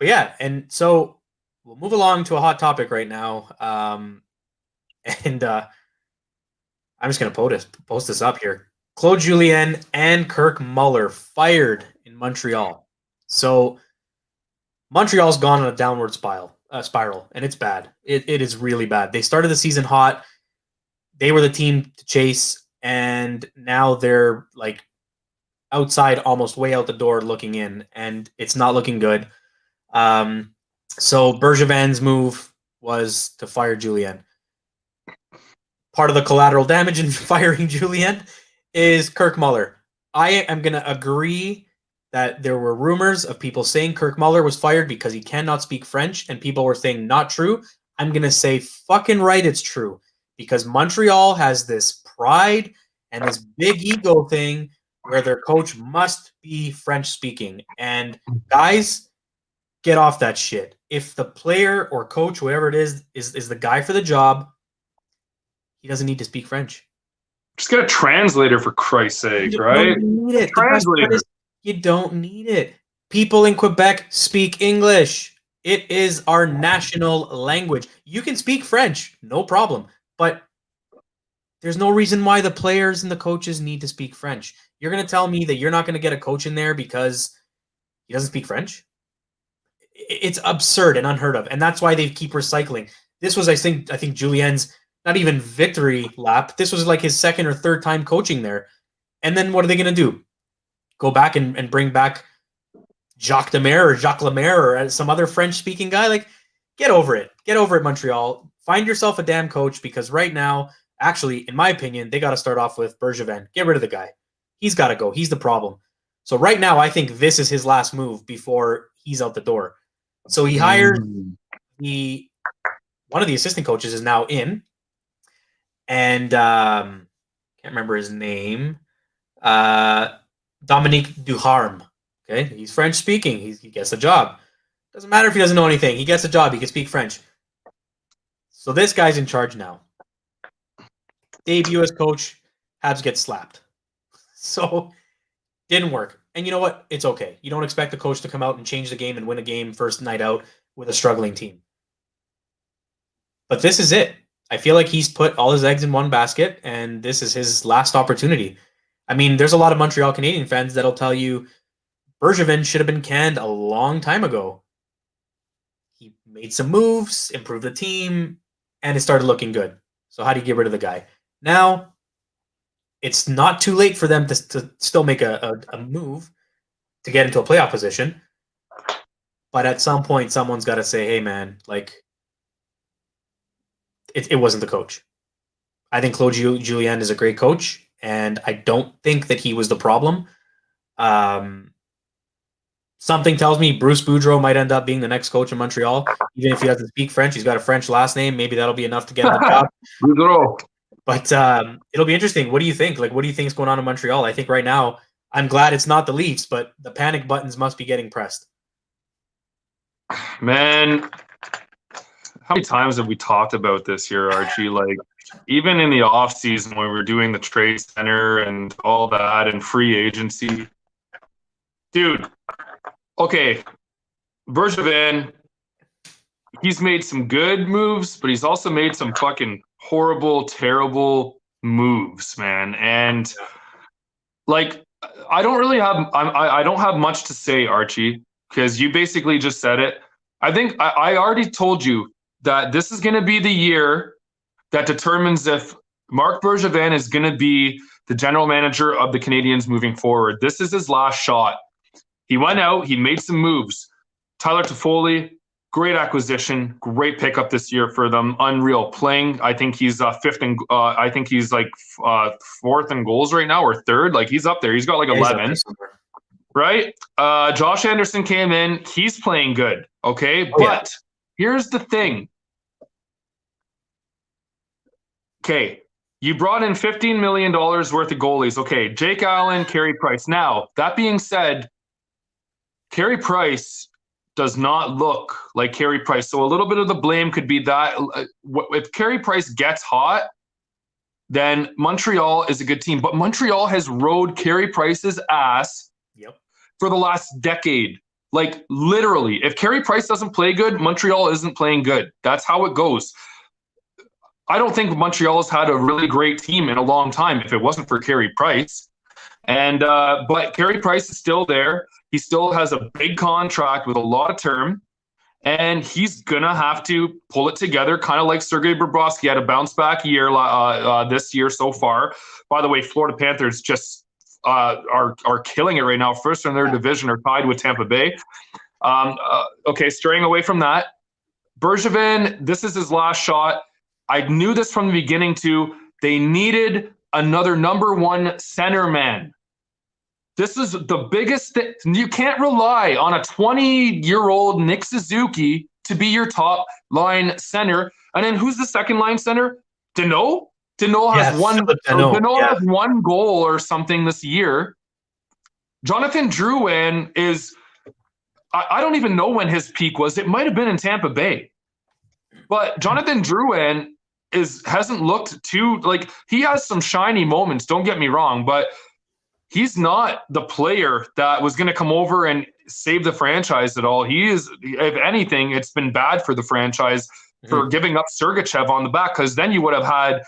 yeah, and so we'll move along to a hot topic right now. And I'm just going to post this up here. Claude Julien and Kirk Muller fired in Montreal. So Montreal's gone on a downward spiral, and it's bad. It is really bad. They started the season hot. They were the team to chase, and now they're like outside, almost way out the door looking in, and it's not looking good. So Bergevin's move was to fire Julien. Part of the collateral damage in firing Julien is Kirk Muller. I am going to agree that there were rumors of people saying Kirk Muller was fired because he cannot speak French, and people were saying not true. I'm going to say fucking right, it's true, because Montreal has this pride and this big ego thing where their coach must be French speaking. And guys, get off that shit. If the player or coach, whoever it is the guy for the job, he doesn't need to speak French. Just get a translator, for Christ's sake, right? You don't need it. Translator. You don't need it. People in Quebec speak English. It is our national language. You can speak French, no problem. But there's no reason why the players and the coaches need to speak French. You're going to tell me that you're not going to get a coach in there because he doesn't speak French? It's absurd and unheard of. And that's why they keep recycling. This was, I think Julien's not even victory lap. This was like his second or third time coaching there. And then what are they going to do? Go back and bring back Jacques Lemaire or some other French-speaking guy? Like, get over it. Get over it, Montreal. Find yourself a damn coach, because right now, actually, in my opinion, they got to start off with Bergevin. Get rid of the guy. He's got to go. He's the problem. So right now, I think this is his last move before he's out the door. So he hired one of the assistant coaches is now in. And can't remember his name. Dominique Duharme. Okay, he's French speaking. He gets a job. Doesn't matter if he doesn't know anything. He gets a job. He can speak French. So this guy's in charge now. Debut as coach, Habs get slapped. So didn't work. And you know what? It's okay. You don't expect the coach to come out and change the game and win a game first night out with a struggling team. But this is it. I feel like he's put all his eggs in one basket, and this is his last opportunity. I mean, there's a lot of Montreal Canadiens fans that'll tell you Bergevin should have been canned a long time ago. He made some moves, improved the team, and it started looking good. So how do you get rid of the guy? Now, it's not too late for them to still make a move to get into a playoff position. But at some point, someone's got to say, hey, man, like, it wasn't the coach. I think Claude Julien is a great coach, and I don't think that he was the problem. Something tells me Bruce Boudreau might end up being the next coach in Montreal. Even if he doesn't speak French, he's got a French last name. Maybe that'll be enough to get him the job. Boudreau. But it'll be interesting. What do you think? Like, what do you think is going on in Montreal? I think right now, I'm glad it's not the Leafs, but the panic buttons must be getting pressed. Man, how many times have we talked about this here, Archie? Like, even in the off season when we were doing the trade center and all that and free agency, dude. Okay, Bergevin, he's made some good moves, but he's also made some fucking horrible, terrible moves, man. And like, I don't have much to say, Archie, because you basically just said it. I think I already told you that this is going to be the year that determines if Marc Bergevin is going to be the general manager of the Canadiens moving forward. This is his last shot. He went out, he made some moves. Tyler Toffoli, great acquisition, great pickup this year for them. Unreal playing. I think he's fifth, and I think he's like fourth in goals right now, or third. Like, he's up there. He's got like 11, right? Josh Anderson came in. He's playing good. Okay, but here's the thing. Okay, you brought in $15 million worth of goalies. Okay, Jake Allen, Carey Price. Now, that being said, Carey Price does not look like Carey Price. So a little bit of the blame could be that if Carey Price gets hot, then Montreal is a good team. But Montreal has rode Carey Price's ass for the last decade. Like, literally, if Carey Price doesn't play good, Montreal isn't playing good. That's how it goes. I don't think Montreal has had a really great team in a long time if it wasn't for Carey Price. And but Carey Price is still there. He still has a big contract with a lot of term, and he's gonna have to pull it together, kind of like Sergei Bobrovsky had a bounce back year this year so far. By the way, Florida Panthers just are killing it right now. First in their division, are tied with Tampa Bay. Okay, straying away from that, Bergevin, this is his last shot. I knew this from the beginning too. They needed another number one center man. This is the biggest thing. You can't rely on a 20-year-old Nick Suzuki to be your top line center. And then who's the second line center? Deneau? Deneau has has one goal or something this year. Jonathan Drouin is, I don't even know when his peak was. It might have been in Tampa Bay. But Jonathan Drouin hasn't looked too, like, he has some shiny moments, don't get me wrong, but he's not the player that was going to come over and save the franchise at all. He is, if anything, it's been bad for the franchise for giving up Sergachev on the back, because then you would have had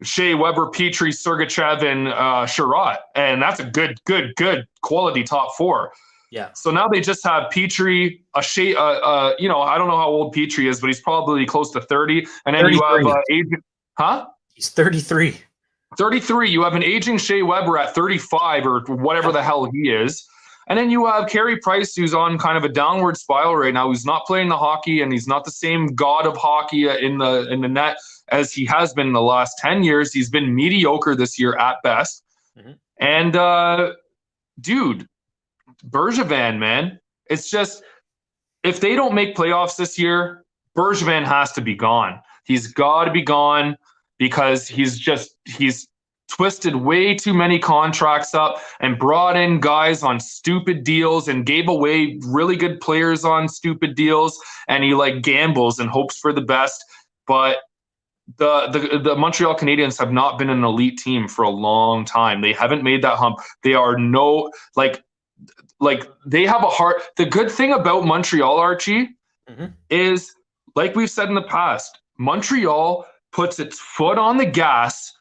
Shea Weber, Petrie, Sergachev, and Sherratt, and that's a good quality top four. Yeah. So now they just have Petrie, Shea, I don't know how old Petrie is, but he's probably close to 30. And then 33. You have He's 33. 33. You have an aging Shea Weber at 35 or whatever the hell he is. And then you have Carey Price, who's on kind of a downward spiral right now. He's not playing the hockey, and he's not the same god of hockey in the net as he has been in the last 10 years. He's been mediocre this year at best. And dude, Bergevin, man, it's just, if they don't make playoffs this year, Bergevin has to be gone. He's got to be gone, because he's twisted way too many contracts up and brought in guys on stupid deals and gave away really good players on stupid deals, and he like gambles and hopes for the best. But the Montreal Canadiens have not been an elite team for a long time. They haven't made that hump. They are like they have a heart. The good thing about Montreal, Archie, is, like we've said in the past, Montreal puts its foot on the gas,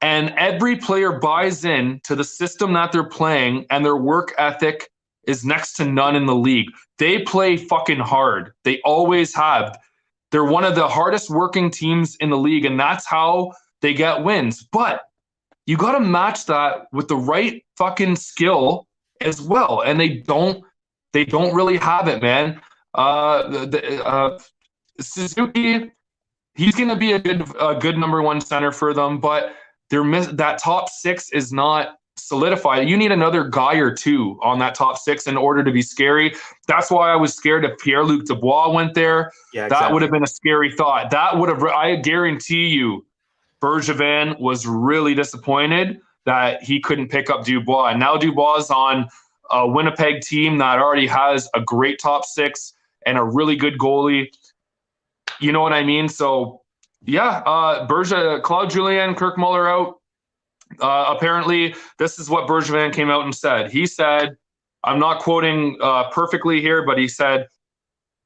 and every player buys in to the system that they're playing, and their work ethic is next to none in the league. They play fucking hard. They always have. They're one of the hardest working teams in the league, and that's how they get wins. But you got to match that with the right fucking skill as well, and they don't really have it, man. Suzuki, he's going to be a good number one center for them, but that top six is not solidified. You need another guy or two on that top six in order to be scary. That's why I was scared if Pierre-Luc Dubois went there. Yeah, exactly. That would have been a scary thought. I guarantee you, Bergevin was really disappointed that he couldn't pick up Dubois. And now Dubois is on a Winnipeg team that already has a great top six and a really good goalie. You know what I mean? So, yeah, Claude Julien, Kirk Muller out. Apparently, this is what Bergevin came out and said. He said, I'm not quoting perfectly here, but he said,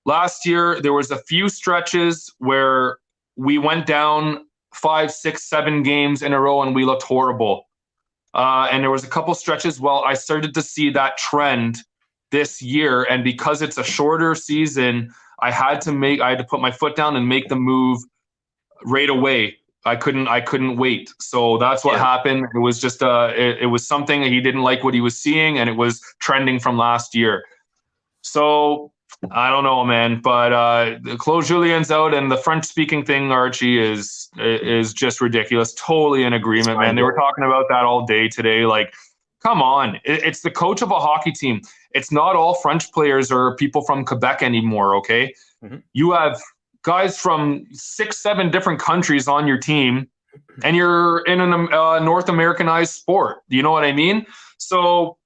last year there was a few stretches where we went down 5, 6, 7 games in a row and we looked horrible. And there was a couple stretches. Well, I started to see that trend this year, and because it's a shorter season, I had to put my foot down and make the move right away. I couldn't wait. So that's what happened. It was just it was something that he didn't like what he was seeing, and it was trending from last year. So I don't know, man. But Claude Julien's out, and the French-speaking thing, Archie, is just ridiculous. Totally in agreement, man. They were talking about that all day today. Like, come on. It's the coach of a hockey team. It's not all French players or people from Quebec anymore, okay? Mm-hmm. You have guys from 6, 7 different countries on your team, and you're in a North Americanized sport. You know what I mean? So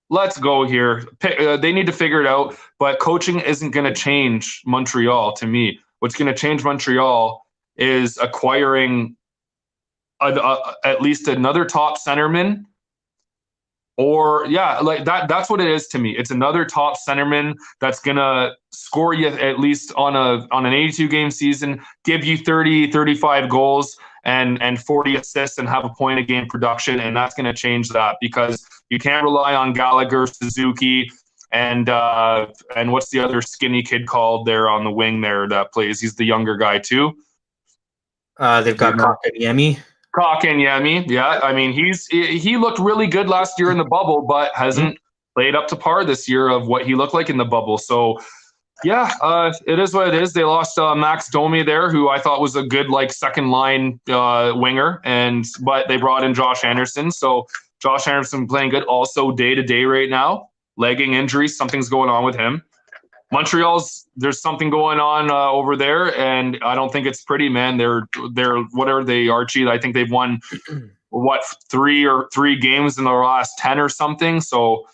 let's go here. They need to figure it out, but coaching isn't going to change Montreal to me. What's going to change Montreal is acquiring at least another top centerman. Or, like that's what it is to me. It's another top centerman that's going to score you at least on an 82-game season, give you 30, 35 goals and 40 assists and have a point a game production. And that's going to change that, because you can't rely on Gallagher, Suzuki, and what's the other skinny kid called there on the wing there that plays? He's the younger guy too. They've got Kotkaniemi. Kotkaniemi, yeah. I mean, he looked really good last year in the bubble, but hasn't played up to par this year of what he looked like in the bubble. So, yeah, it is what it is. They lost Max Domi there, who I thought was a good second line winger, but they brought in Josh Anderson. So Josh Anderson playing good, also day to day right now. Legging injury, something's going on with him. There's something going on over there, and I don't think it's pretty, man. They're what are they, Archie? I think they've won 3 games in the last 10 or something. So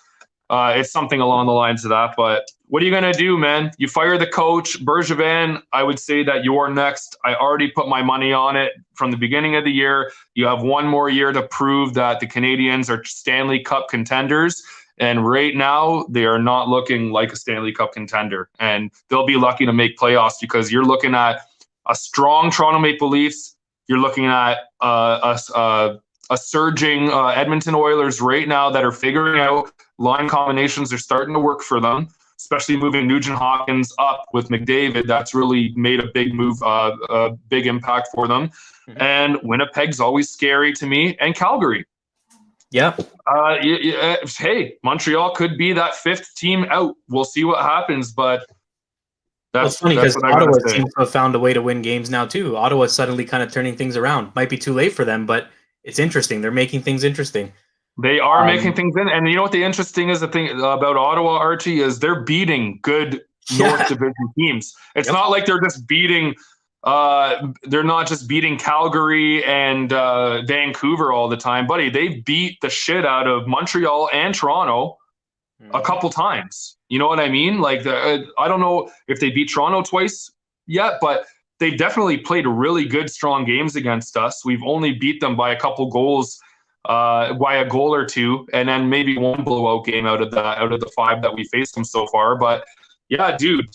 it's something along the lines of that. But what are you gonna do, man? You fire the coach, Bergevin. I would say that you're next. I already put my money on it from the beginning of the year. You have one more year to prove that the Canadiens are Stanley Cup contenders. And right now, they are not looking like a Stanley Cup contender. And they'll be lucky to make playoffs, because you're looking at a strong Toronto Maple Leafs. You're looking at a surging Edmonton Oilers right now that are figuring out line combinations. Are starting to work for them, especially moving Nugent Hopkins up with McDavid. That's really made a big move, a big impact for them. Mm-hmm. And Winnipeg's always scary to me, and Calgary. Yeah. Hey, Montreal could be that 5th team out. We'll see what happens, but that's funny, because Ottawa seems to have found a way to win games now too. Ottawa's suddenly kind of turning things around. Might be too late for them, but it's interesting. They're making things interesting. They are making things in, and you know what the interesting is, the thing about Ottawa, Archie, is they're beating good North Division teams. It's not like they're just beating they're not just beating Calgary and Vancouver all the time, buddy. They beat the shit out of Montreal and Toronto a couple times. You know what I mean? Like, I don't know if they beat Toronto twice yet, but they definitely played really good, strong games against us. We've only beat them by a couple goals, by a goal or two, and then maybe one blowout game out of the 5 that we faced them so far. But yeah, dude,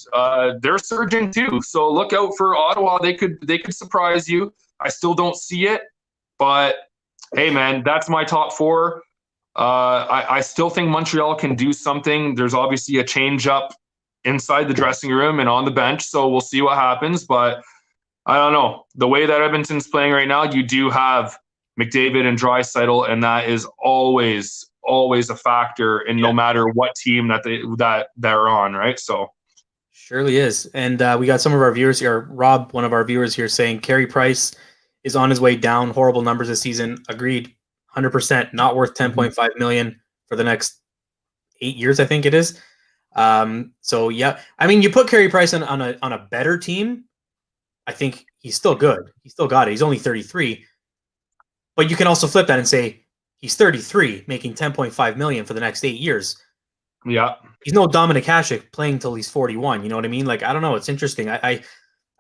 they're surging too. So look out for Ottawa. They could surprise you. I still don't see it, but hey, man, that's my top 4. I still think Montreal can do something. There's obviously a change up inside the dressing room and on the bench, so we'll see what happens. But I don't know. The way that Edmonton's playing right now, you do have McDavid and Draisaitl, and that is always a factor in no matter what team that they're on, right? So surely is. And we got some of our viewers here. Rob, one of our viewers here, saying Carey Price is on his way down. Horrible numbers this season. Agreed. 100%. Not worth $10.5 million for the next 8 years, I think it is. So yeah, I mean, you put Carey Price on a better team, I think he's still good. He's still got it. He's only 33. But you can also flip that and say he's 33, making $10.5 million for the next 8 years. Yeah. He's no Dominik Hasek playing till he's 41. You know what I mean? Like, I don't know. It's interesting. I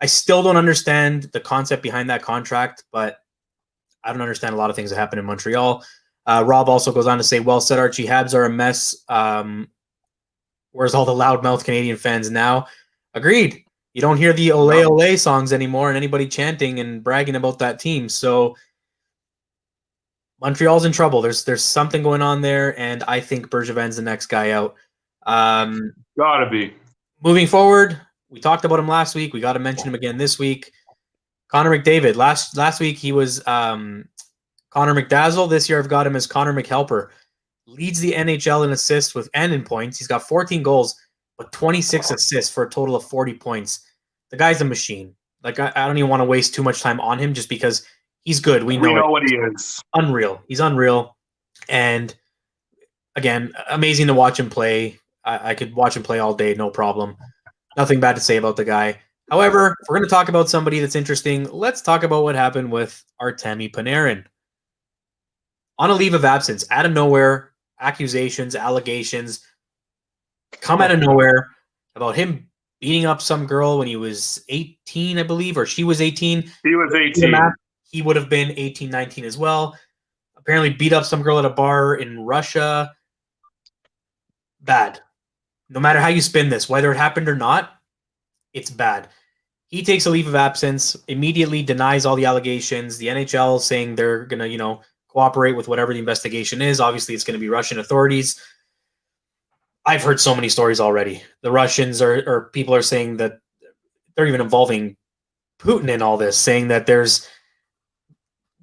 still don't understand the concept behind that contract, but I don't understand a lot of things that happen in Montreal. Rob also goes on to say, well said, Archie. Habs are a mess. Where's all the loudmouth Canadian fans now? Agreed. You don't hear the Ole Ole songs anymore and anybody chanting and bragging about that team. So Montreal's in trouble. There's something going on there, and I think Bergevin's the next guy out. Gotta be. Moving forward, we talked about him last week. We got to mention him again this week. Connor McDavid. Last week he was Connor McDazzle. This year I've got him as Connor McHelper. Leads the NHL in assists and in points. He's got 14 goals, but 26 assists for a total of 40 points. The guy's a machine. Like, I don't even want to waste too much time on him just because he's good. We know what he is. Unreal. He's unreal. And again, amazing to watch him play. I could watch him play all day, no problem. Nothing bad to say about the guy. However, if we're going to talk about somebody that's interesting, let's talk about what happened with Artemi Panarin. On a leave of absence, out of nowhere, accusations, allegations come out of nowhere about him beating up some girl when he was 18, I believe, or she was 18. He was 18. He would have been 18, 19 as well. Apparently beat up some girl at a bar in Russia. Bad. No matter how you spin this, whether it happened or not, it's bad. He takes a leave of absence, immediately denies all the allegations. The NHL saying they're going to, cooperate with whatever the investigation is. Obviously, it's going to be Russian authorities. I've heard so many stories already. The Russians or people are saying that they're even involving Putin in all this, saying that there's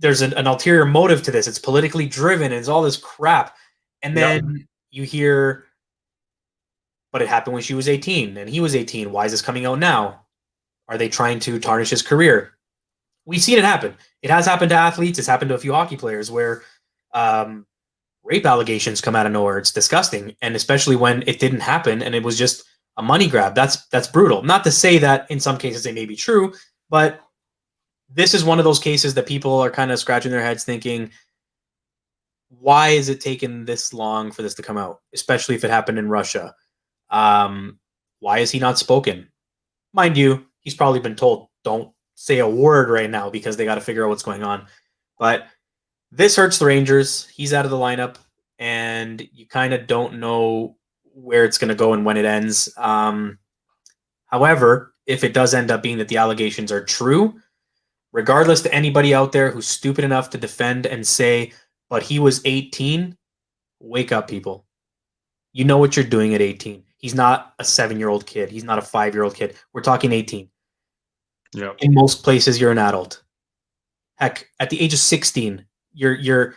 an ulterior motive to this. It's politically driven. And it's all this crap. And then you hear, but it happened when she was 18 and he was 18. Why is this coming out now? Are they trying to tarnish his career? We've seen it happen. It has happened to athletes. It's happened to a few hockey players where rape allegations come out of nowhere. It's disgusting. And especially when it didn't happen and it was just a money grab. That's brutal. Not to say that in some cases they may be true, but this is one of those cases that people are kind of scratching their heads thinking, why is it taking this long for this to come out? Especially if it happened in Russia. Why is he not spoken? Mind you, he's probably been told, don't say a word right now because they got to figure out what's going on. But this hurts the Rangers. He's out of the lineup, and you kind of don't know where it's going to go and when it ends. However, if it does end up being that the allegations are true, regardless to anybody out there who's stupid enough to defend and say, but he was 18, wake up, people. You know what you're doing at 18. He's not a 7-year-old kid. He's not a 5-year-old kid. We're talking 18. Yeah. In most places, you're an adult. Heck, at the age of 16, your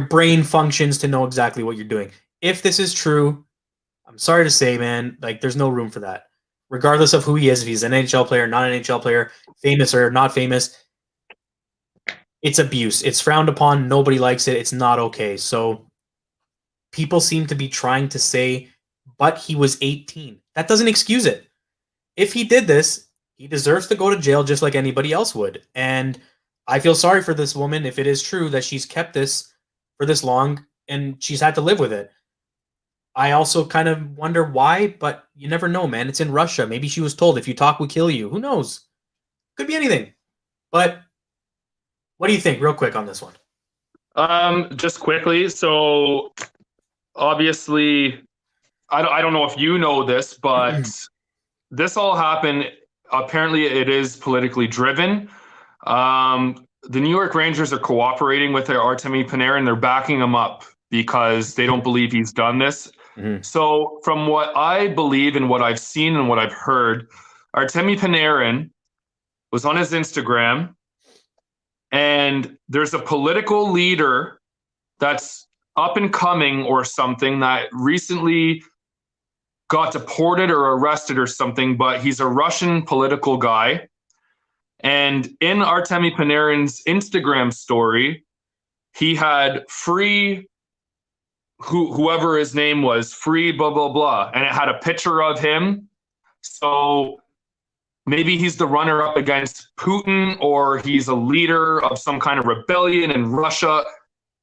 brain functions to know exactly what you're doing. If this is true, I'm sorry to say, man, like there's no room for that. Regardless of who he is, if he's an NHL player, not an NHL player, famous or not famous, it's abuse. It's frowned upon. Nobody likes it. It's not okay. So people seem to be trying to say, but he was 18. That doesn't excuse it. If he did this, he deserves to go to jail just like anybody else would. And I feel sorry for this woman if it is true that she's kept this for this long and she's had to live with it. I also kind of wonder why, but you never know, man. It's in Russia. Maybe she was told, if you talk, we kill you. Who knows? Could be anything. But what do you think, real quick, on this one? Just quickly. So obviously, I don't know if you know this, but this all happened. Apparently, it is politically driven. The New York Rangers are cooperating with their Artemi Panarin. They're backing him up because they don't believe he's done this. So from what I believe and what I've seen and what I've heard, Artemi Panarin was on his Instagram, and there's a political leader that's up and coming or something that recently got deported or arrested or something, but he's a Russian political guy. And in Artemi Panarin's Instagram story, he had free whoever his name was, free blah, blah, blah. And it had a picture of him. So maybe he's the runner-up against Putin, or he's a leader of some kind of rebellion in Russia.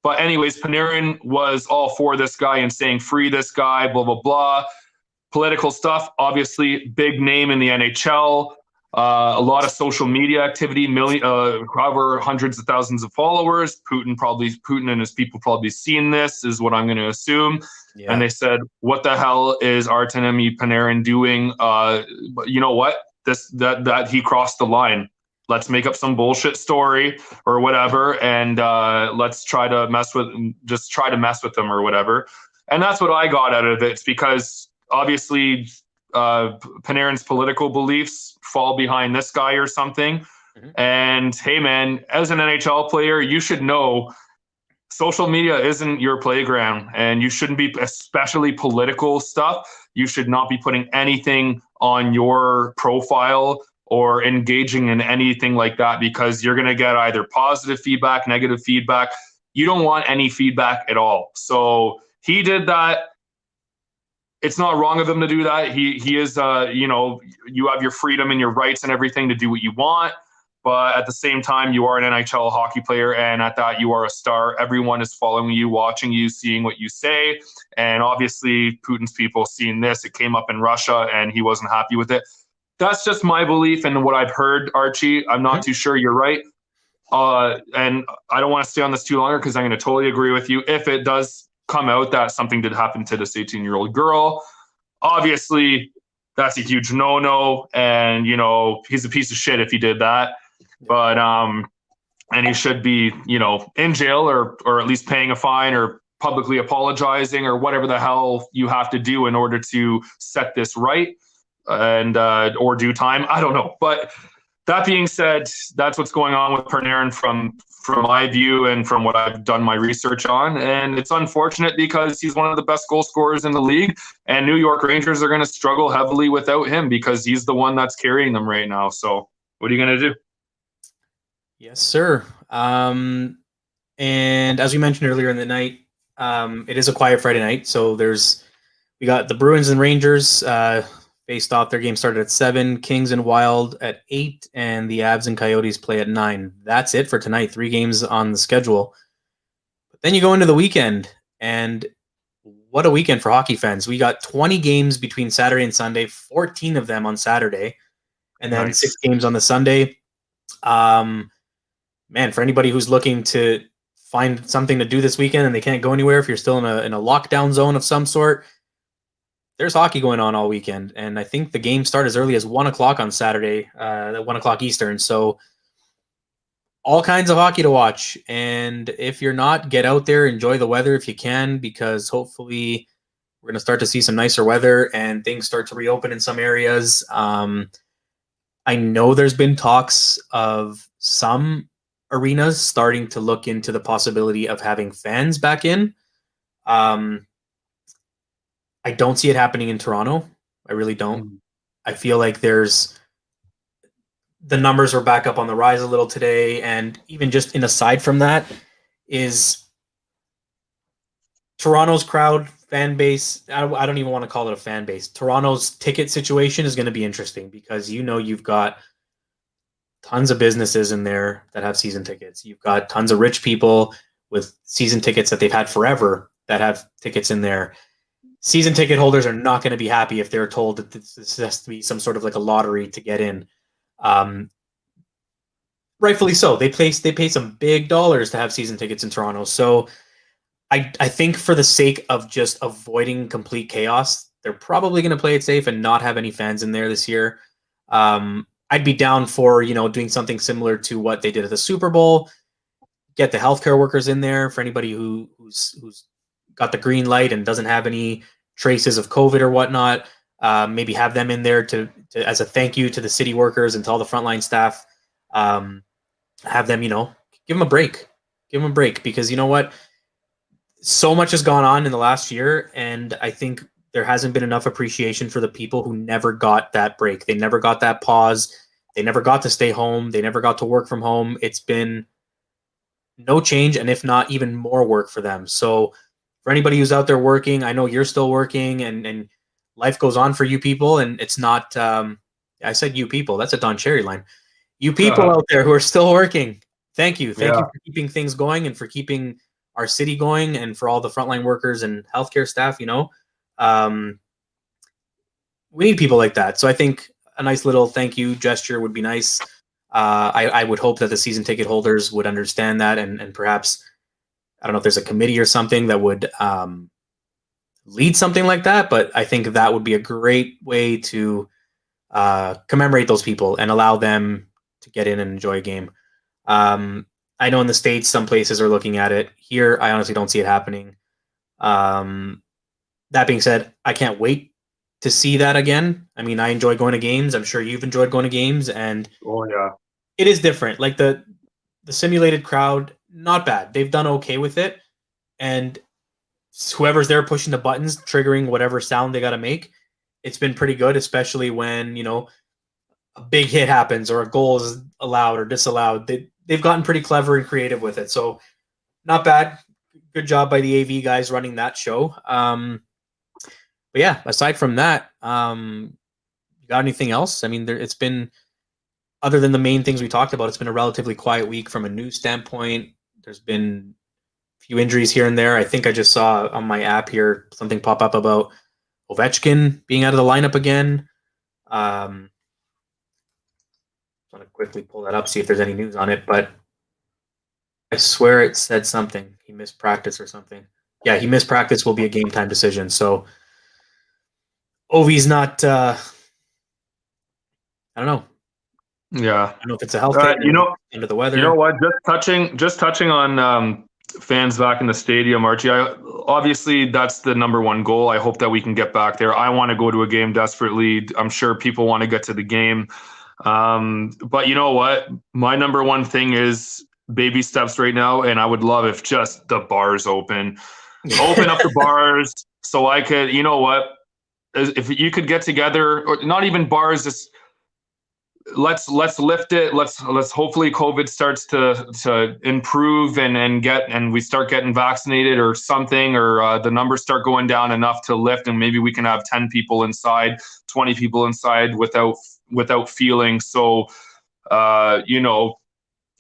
But anyways, Panarin was all for this guy and saying, free this guy, blah, blah, blah. Political stuff, obviously, big name in the NHL. A lot of social media activity, however, hundreds of thousands of followers. Putin and his people probably seen this, is what I'm going to assume. Yeah. And they said, what the hell is Artemi Panarin doing? You know what? That he crossed the line. Let's make up some bullshit story or whatever, and let's try to mess with them or whatever. And that's what I got out of it. It's because obviously Panarin's political beliefs fall behind this guy or something. And hey, man, as an NHL player, you should know social media isn't your playground, and you shouldn't be, especially political stuff. You should not be putting anything on your profile or engaging in anything like that, because you're going to get either positive feedback, negative feedback. You don't want any feedback at all. So he did that. It's not wrong of him to do that. He is, you have your freedom and your rights and everything to do what you want. But at the same time, you are an NHL hockey player, and at that, you are a star. Everyone is following you, watching you, seeing what you say. And obviously, Putin's people seeing this. It came up in Russia, and he wasn't happy with it. That's just my belief and what I've heard, Archie. I'm not too sure you're right. And I don't want to stay on this too longer because I'm going to totally agree with you. If it does come out that something did happen to this 18-year-old girl, obviously that's a huge no-no, and he's a piece of shit if he did that. But and he should be in jail or at least paying a fine or publicly apologizing or whatever the hell you have to do in order to set this right, and or do time. I don't know. But that being said, that's what's going on with Panarin from my view and from what I've done my research on. And it's unfortunate because he's one of the best goal scorers in the league, and New York Rangers are going to struggle heavily without him because he's the one that's carrying them right now. So what are you going to do? Yes, sir. And as we mentioned earlier in the night, it is a quiet Friday night. So we got the Bruins and Rangers faced off. Their game started at 7, Kings and Wild at 8, and the Habs and Coyotes play at 9. That's it for tonight. 3 games on the schedule. But then you go into the weekend, and what a weekend for hockey fans. We got 20 games between Saturday and Sunday, 14 of them on Saturday, and then 6 games on the Sunday. Man, for anybody who's looking to find something to do this weekend and they can't go anywhere, if you're still in a lockdown zone of some sort, there's hockey going on all weekend. And I think the games start as early as 1 o'clock on Saturday, at 1 o'clock Eastern. So all kinds of hockey to watch. And if you're not, get out there, enjoy the weather if you can, because hopefully we're going to start to see some nicer weather and things start to reopen in some areas. I know there's been talks of some arenas starting to look into the possibility of having fans back in. I don't see it happening in Toronto. I really don't. I feel like the numbers are back up on the rise a little today. And even aside from that, is Toronto's crowd fan base, I don't even want to call it a fan base. Toronto's ticket situation is going to be interesting because you've got tons of businesses in there that have season tickets. You've got tons of rich people with season tickets that they've had forever that have tickets in there. Season ticket holders are not going to be happy if they're told that this has to be some sort of like a lottery to get in. Rightfully so. They pay some big dollars to have season tickets in Toronto. So I think for the sake of just avoiding complete chaos, they're probably going to play it safe and not have any fans in there this year. I'd be down for, doing something similar to what they did at the Super Bowl. Get the healthcare workers in there for anybody who's got the green light and doesn't have any traces of COVID or whatnot. Maybe have them in there to as a thank you to the city workers and to all the frontline staff. Have them, give them a break. Give them a break because you know what? So much has gone on in the last year, and I think there hasn't been enough appreciation for the people who never got that break. They never got that pause. They never got to stay home. They never got to work from home. It's been no change, and if not, even more work for them. So for anybody who's out there working, I know you're still working, and life goes on for you people, and it's not I said you people. That's a Don Cherry line. You people out there who are still working, thank you. Thank you for keeping things going and for keeping our city going and for all the frontline workers and healthcare staff, we need people like that. So I think a nice little thank you gesture would be nice. I would hope that the season ticket holders would understand that and perhaps, I don't know if there's a committee or something that would lead something like that, but I think that would be a great way to commemorate those people and allow them to get in and enjoy a game. I know in the States, some places are looking at it. Here, I honestly don't see it happening. That being said, I can't wait to see that again. I mean, I enjoy going to games. I'm sure you've enjoyed going to games, and it is different. Like the simulated crowd, not bad. They've done okay with it, and whoever's there pushing the buttons, triggering whatever sound they got to make, it's been pretty good, especially when a big hit happens or a goal is allowed or disallowed. They've gotten pretty clever and creative with it. So not bad. Good job by the AV guys running that show. But yeah, aside from that, you got anything else? I mean, it's been, other than the main things we talked about, it's been a relatively quiet week from a news standpoint. There's been a few injuries here and there. I think I just saw on my app here something pop up about Ovechkin being out of the lineup again. I want to quickly pull that up, see if there's any news on it, but I swear it said something. He missed practice or something. Yeah, he missed practice, will be a game time decision. So Ovi's not, I don't know. Yeah. I don't know if it's a health thing, under the weather. You know what? Just touching on fans back in the stadium, Archie. Obviously, that's the number one goal. I hope that we can get back there. I want to go to a game desperately. I'm sure people want to get to the game. But you know what? My number one thing is baby steps right now, and I would love if just the bars open up the bars so I could, if you could get together, or not even bars, just let's lift it. Let's hopefully COVID starts to improve and we start getting vaccinated or something, or the numbers start going down enough to lift, and maybe we can have 10 people inside, 20 people inside without feeling so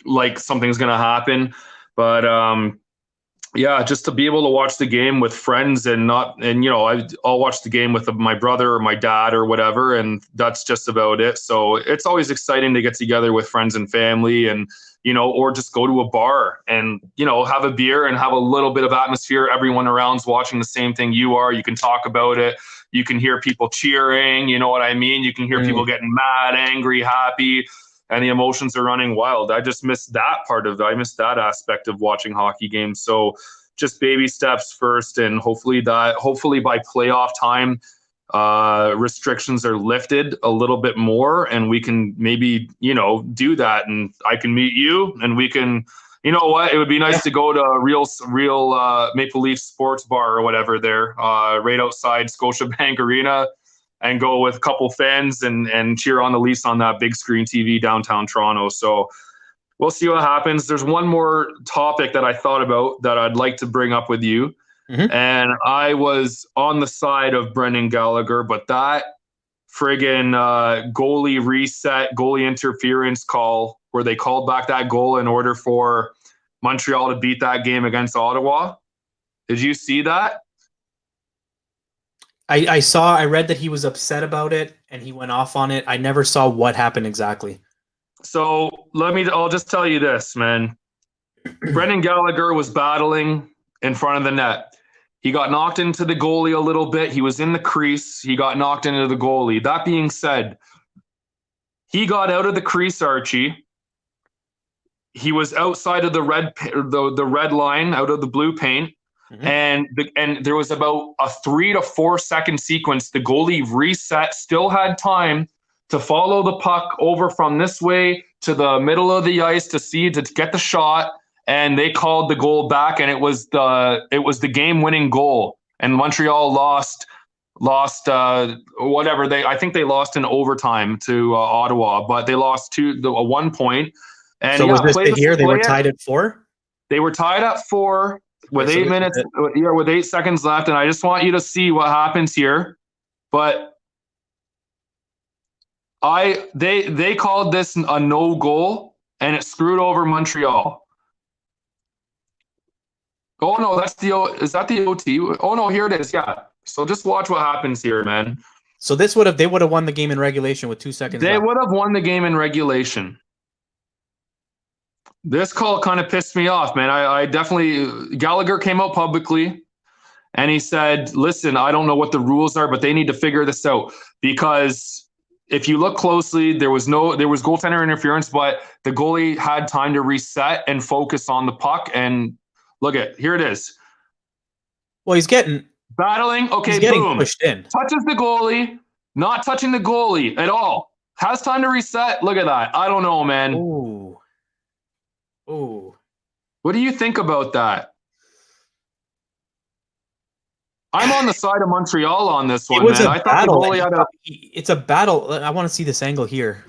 like something's gonna happen. But just to be able to watch the game with friends I'll watch the game with my brother or my dad or whatever, and that's just about it. So it's always exciting to get together with friends and family, and or just go to a bar and have a beer and have a little bit of atmosphere. Everyone around's watching the same thing you are. You can talk about it. You can hear people cheering, you know what I mean? You can hear people getting mad, angry, happy, and the emotions are running wild. I just missed that part of it. I missed that aspect of watching hockey games. So just baby steps first, and hopefully by playoff time, restrictions are lifted a little bit more, and we can maybe, do that, and I can meet you, and we can, it would be nice to go to a real Maple Leaf sports bar or whatever there, right outside Scotiabank Arena, and go with a couple fans and cheer on the Leafs on that big screen TV downtown Toronto. So we'll see what happens. There's one more topic that I thought about that I'd like to bring up with you. And I was on the side of Brendan Gallagher, but that friggin' goalie reset, goalie interference call where they called back that goal in order for Montreal to beat that game against Ottawa. Did you see that? I read that he was upset about it and he went off on it. I never saw what happened exactly. So I'll just tell you this, man. Brendan Gallagher was battling in front of the net. He got knocked into the goalie a little bit. He was in the crease. He got knocked into the goalie. That being said, he got out of the crease, Archie. He was outside of the red line, out of the blue paint. And there was about a 3 to 4 second sequence. The goalie reset, still had time to follow the puck over from this way to the middle of the ice to get the shot. And they called the goal back, and it was the game-winning goal. And Montreal lost whatever I think they lost in overtime to Ottawa, but they lost 1 point. And so was this the here? They were tied at 4. They were tied at 4 with 8 minutes. With 8 seconds left, and I just want you to see what happens here. But they called this a no goal, and it screwed over Montreal. Oh no, is that the OT? Oh no, here it is. Yeah. So just watch what happens here, man. So they would have won the game in regulation with 2 seconds left. They would have won the game in regulation. This call kind of pissed me off, man. I definitely, Gallagher came out publicly and he said, listen, I don't know what the rules are, but they need to figure this out, because if you look closely, there was goaltender interference, but the goalie had time to reset and focus on the puck. And look here it is. Well, he's getting battling. Okay, he's getting boom. Pushed in. Touches the goalie, not touching the goalie at all. Has time to reset. Look at that. I don't know, man. Ooh. What do you think about that? I'm on the side of Montreal on this one, man. I thought the goalie had it's a battle. I want to see this angle here.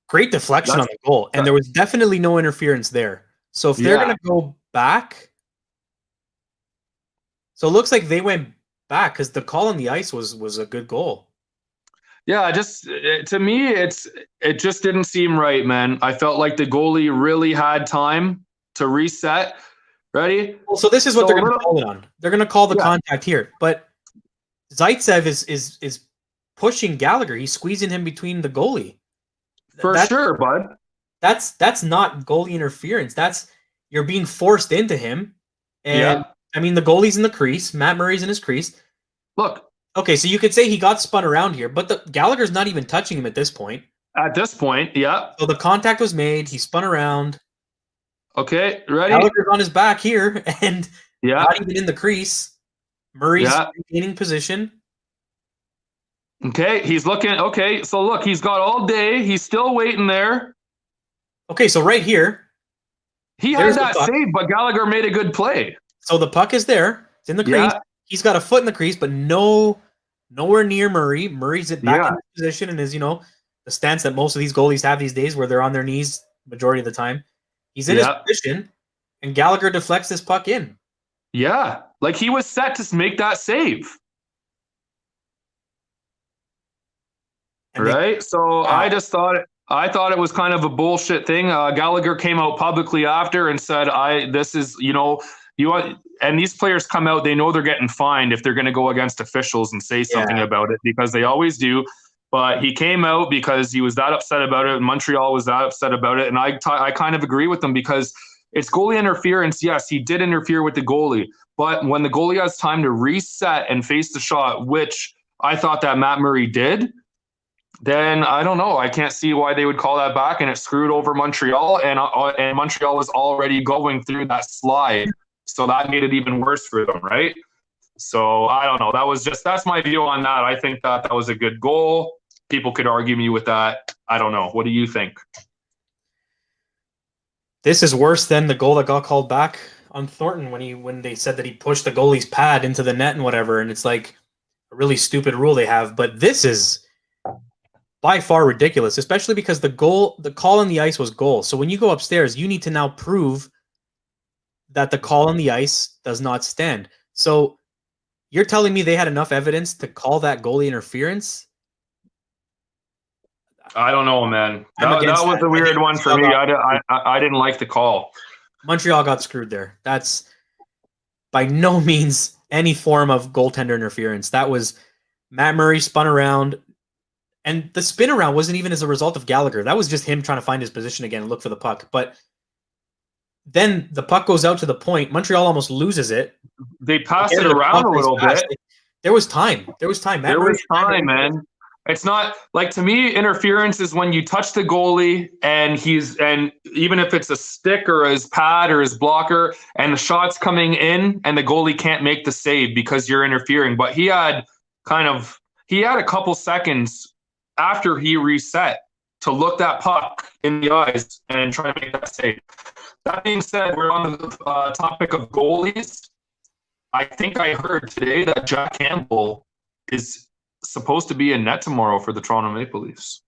Great deflection on the goal, and there was definitely no interference there. So if they're going to go back, so it looks like they went back because the call on the ice was a good goal. Yeah, to me, it just didn't seem right, man. I felt like the goalie really had time to reset. Ready? Well, so this is what they're going to call it on. They're going to call the contact here, but Zaitsev is pushing Gallagher. He's squeezing him between the goalie. For sure, bud. That's not goalie interference. You're being forced into him. And I mean, the goalie's in the crease. Matt Murray's in his crease. Look. Okay, so you could say he got spun around here, but Gallagher's not even touching him at this point. At this point, yeah. So the contact was made. He spun around. Okay, ready? Gallagher's on his back here, and not even in the crease. Murray's regaining position. Okay, he's looking. Okay, so look, he's got all day. He's still waiting there. Okay, so right here. He had that save, but Gallagher made a good play. So the puck is there. It's in the crease. He's got a foot in the crease, but nowhere near Murray. Murray's back in his position and is, the stance that most of these goalies have these days where they're on their knees majority of the time. He's in his position, and Gallagher deflects this puck in. Yeah, like he was set to make that save. Right? So I thought it was kind of a bullshit thing. Gallagher came out publicly after and said, and these players come out, they know they're getting fined if they're going to go against officials and say something about it, because they always do. But he came out because he was that upset about it, and Montreal was that upset about it. And I kind of agree with him, because it's goalie interference. Yes, he did interfere with the goalie. But when the goalie has time to reset and face the shot, which I thought that Matt Murray did, then I don't know. I can't see why they would call that back, and it screwed over Montreal. And Montreal was already going through that slide. So that made it even worse for them, right? So I don't know. That's my view on that. I think that was a good goal. People could argue me with that. I don't know. What do you think? This is worse than the goal that got called back on Thornton when they said that he pushed the goalie's pad into the net and whatever. And it's like a really stupid rule they have. But this is by far ridiculous, especially because the call on the ice was goal. So when you go upstairs, you need to now prove that the call on the ice does not stand. So you're telling me they had enough evidence to call that goalie interference? I don't know, man. That was a weird one for me. I didn't like the call. Montreal got screwed there. That's by no means any form of goaltender interference. That was Matt Murray spun around, and the spin around wasn't even as a result of Gallagher. That was just him trying to find his position again and look for the puck. But then the puck goes out to the point. Montreal almost loses it. They passed it around a little bit. There was time. There was time, man. It's not like, to me, interference is when you touch the goalie and even if it's a stick or his pad or his blocker and the shot's coming in and the goalie can't make the save because you're interfering. But he had a couple seconds after he reset to look that puck in the eyes and try to make that save. That being said, we're on the topic of goalies. I think I heard today that Jack Campbell is supposed to be in net tomorrow for the Toronto Maple Leafs.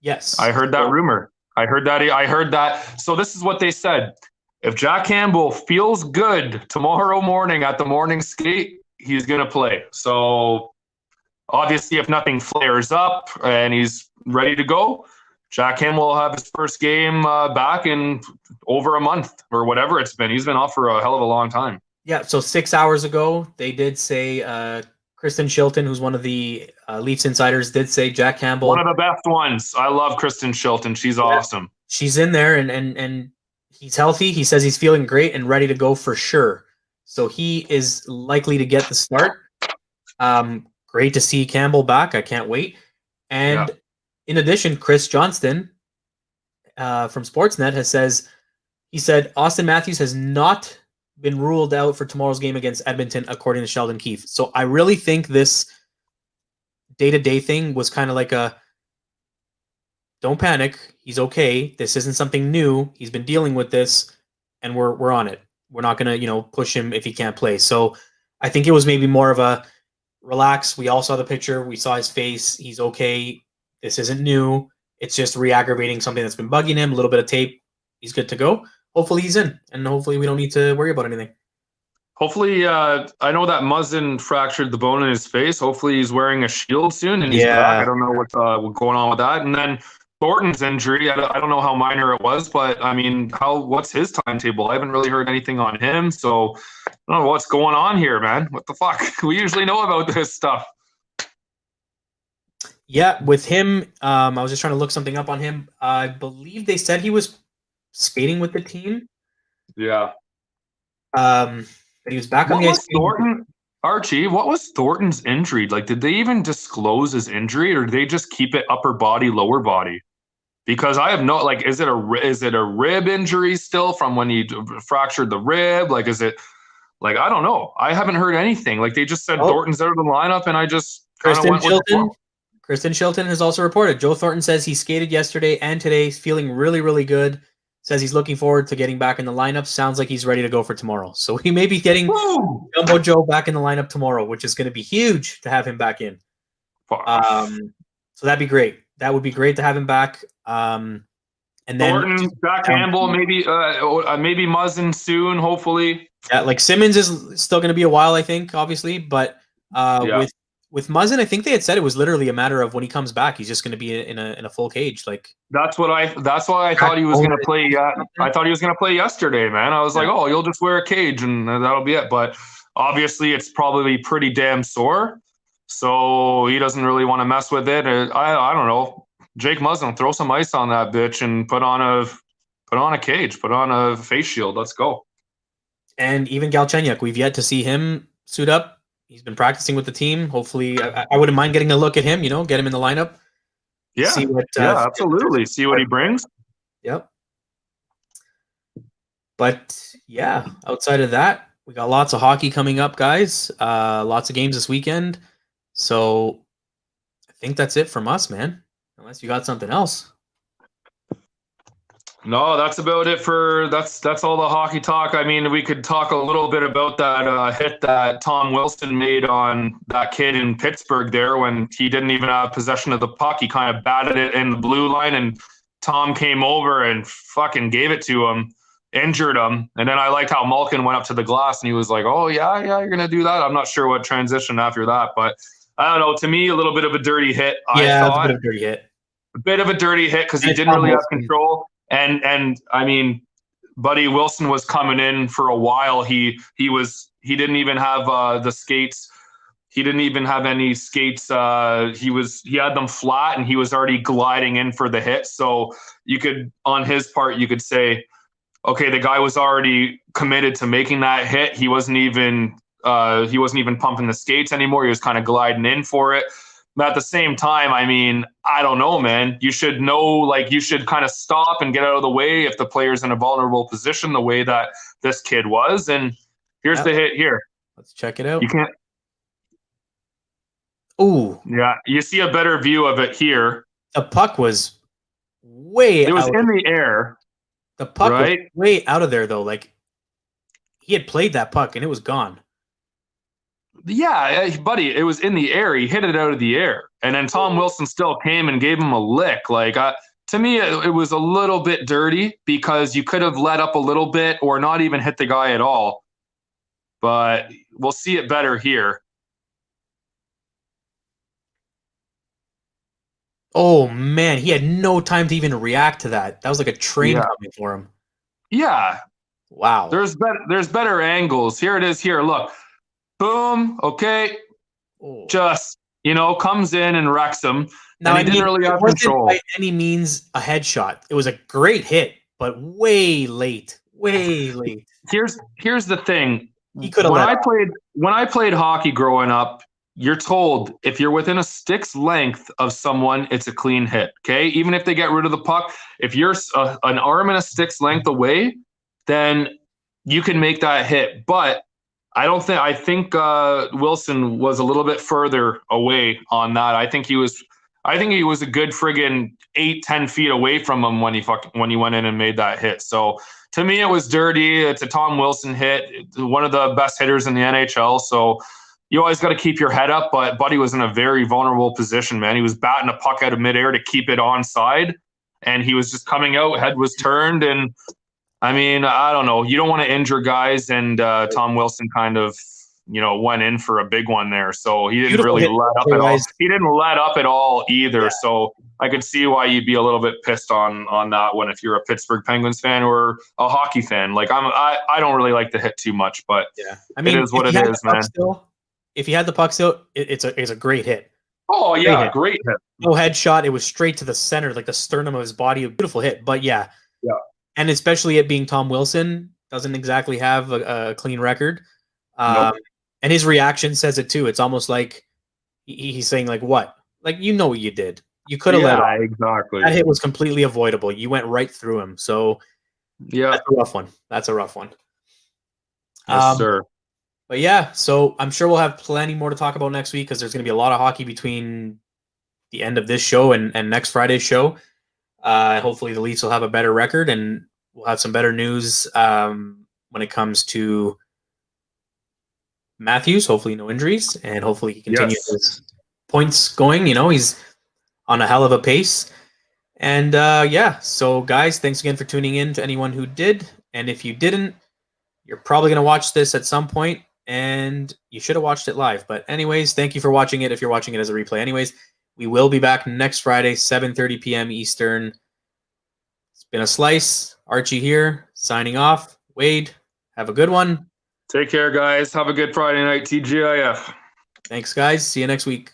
Yes. I heard that rumor. I heard that. So this is what they said. If Jack Campbell feels good tomorrow morning at the morning skate, he's going to play. So obviously, if nothing flares up and he's ready to go, Jack Campbell will have his first game back in over a month or whatever it's been. He's been off for a hell of a long time. Yeah, so 6 hours ago, they did say Kristen Shilton, who's one of the Leafs insiders, did say Jack Campbell. One of the best ones. I love Kristen Shilton. She's awesome. She's in there, and he's healthy. He says he's feeling great and ready to go for sure. So he is likely to get the start. Great to see Campbell back. I can't wait. And in addition, Chris Johnston from Sportsnet he said Austin Matthews has not been ruled out for tomorrow's game against Edmonton, according to Sheldon Keefe. So I really think this day-to-day thing was kind of like don't panic. He's okay. This isn't something new. He's been dealing with this, and we're on it. We're not going to, push him if he can't play. So I think it was maybe more of a relax. We all saw the picture. We saw his face. He's okay. This isn't new. It's just re-aggravating something that's been bugging him. A little bit of tape. He's good to go. Hopefully he's in, and hopefully we don't need to worry about anything. Hopefully, I know that Muzzin fractured the bone in his face. Hopefully he's wearing a shield soon, and he's back. I don't know what's going on with that. And then Thornton's injury, I don't know how minor it was, but I mean, what's his timetable? I haven't really heard anything on him, so I don't know what's going on here, man. What the fuck? We usually know about this stuff. Yeah, with him, I was just trying to look something up on him. I believe they said he was skating with the team. Yeah. But he was back on the ice. Archie, what was Thornton's injury? Like, did they even disclose his injury, or did they just keep it upper body, lower body? Because I have no, is it a rib injury still from when he fractured the rib? Like, is it, I don't know. I haven't heard anything. Like, they just said Thornton's out of the lineup, and I just kind of went with the flow. Kristen Shilton has also reported. Joe Thornton says he skated yesterday and today. He's feeling really, really good. Says he's looking forward to getting back in the lineup. Sounds like he's ready to go for tomorrow. So he may be getting Jumbo Joe back in the lineup tomorrow, which is going to be huge to have him back in. So that'd be great. That would be great to have him back. And then Thornton, Jack Campbell, maybe Muzzin soon, hopefully. Yeah, Simmons is still going to be a while, I think, obviously. But with Muzzin, I think they had said it was literally a matter of when he comes back, he's just going to be in a full cage. That's why I thought he was going to play. I thought he was going to play yesterday, man. I was like, oh, you'll just wear a cage and that'll be it. But obviously, it's probably pretty damn sore, so he doesn't really want to mess with it. I don't know. Jake Muzzin, throw some ice on that bitch and put on a cage, put on a face shield. Let's go. And even Galchenyuk, we've yet to see him suit up. He's been practicing with the team. Hopefully, I wouldn't mind getting a look at him, get him in the lineup. Yeah, absolutely. See what he brings. Yep. But, yeah, outside of that, we got lots of hockey coming up, guys. Lots of games this weekend. So I think that's it from us, man. Unless you got something else. No, that's about it that's all the hockey talk. I mean, we could talk a little bit about that hit that Tom Wilson made on that kid in Pittsburgh there when he didn't even have possession of the puck. He kind of batted it in the blue line, and Tom came over and fucking gave it to him. injured him. And then I liked how Malkin went up to the glass and he was like, oh, yeah, you're going to do that. I'm not sure what transition after that. But I don't know. To me, a little bit of a dirty hit. Yeah, I thought. a bit of a dirty hit. A bit of a dirty hit because he didn't really have control. And I mean, Buddy Wilson was coming in for a while. He didn't even have the skates. He didn't even have any skates. He had them flat and he was already gliding in for the hit. So you could, on his part, you could say, okay, the guy was already committed to making that hit. He wasn't even pumping the skates anymore. He was kind of gliding in for it. But at the same time, I mean, I don't know, man. You should know, like, you should kind of stop and get out of the way if the player's in a vulnerable position the way that this kid was. And here's the hit here. Let's check it out. You can't. Ooh. Yeah, you see a better view of it here. The puck was way It was out. in the air. The puck right? was way out of there, though. Like, he had played that puck, and it was gone. Yeah, buddy, it was in the air. He hit it out of the air. And then Tom Wilson still came and gave him a lick. Like, to me, it was a little bit dirty because you could have let up a little bit or not even hit the guy at all. But we'll see it better here. Oh, man, he had no time to even react to that. That was like a train coming for him. Yeah. Wow. There's better angles. Here it is here. Look. Boom. Okay. Oh. Just, comes in and wrecks him. Now, and he didn't really have control. By any means a headshot. It was a great hit, but way late. Way late. Here's the thing. He could have when I played hockey growing up, you're told if you're within a stick's length of someone, it's a clean hit. Okay? Even if they get rid of the puck, if you're an arm and a stick's length away, then you can make that hit. But I think Wilson was a little bit further away on that. I think he was a good friggin' 8-10 feet away from him when he went in and made that hit. So to me, it was dirty. It's a Tom Wilson hit, one of the best hitters in the NHL. So you always got to keep your head up. But Buddy was in a very vulnerable position, man. He was batting a puck out of midair to keep it onside, and he was just coming out. Head was turned, and I mean, I don't know. You don't want to injure guys, and Tom Wilson kind of, went in for a big one there. So he didn't really let up at all. He didn't let up at all either. Yeah. So I could see why you'd be a little bit pissed on that one if you're a Pittsburgh Penguins fan or a hockey fan. Like I don't really like the hit too much, but yeah, I mean, it is what it is, man. If he had the puck still, it's a great hit. Oh yeah, great hit. No headshot. It was straight to the center, like the sternum of his body. A beautiful hit, but yeah. And especially it being Tom Wilson, doesn't exactly have a clean record. Nope. And his reaction says it too. It's almost like he's saying, like, what? Like, what you did. You could have let up. Exactly. That hit was completely avoidable. You went right through him. So yeah, that's a rough one. Yes, sir. But yeah, so I'm sure we'll have plenty more to talk about next week because there's going to be a lot of hockey between the end of this show and next Friday's show. Hopefully the Leafs will have a better record and we'll have some better news when it comes to Matthews. Hopefully no injuries and hopefully he continues his points going. He's on a hell of a pace. And so guys, thanks again for tuning in to anyone who did. And if you didn't, you're probably going to watch this at some point and you should have watched it live. But anyways, thank you for watching it if you're watching it as a replay. Anyways, we will be back next Friday, 7:30 p.m. Eastern. It's been a slice. Archie here, signing off. Wade, have a good one. Take care, guys. Have a good Friday night, TGIF. Thanks, guys. See you next week.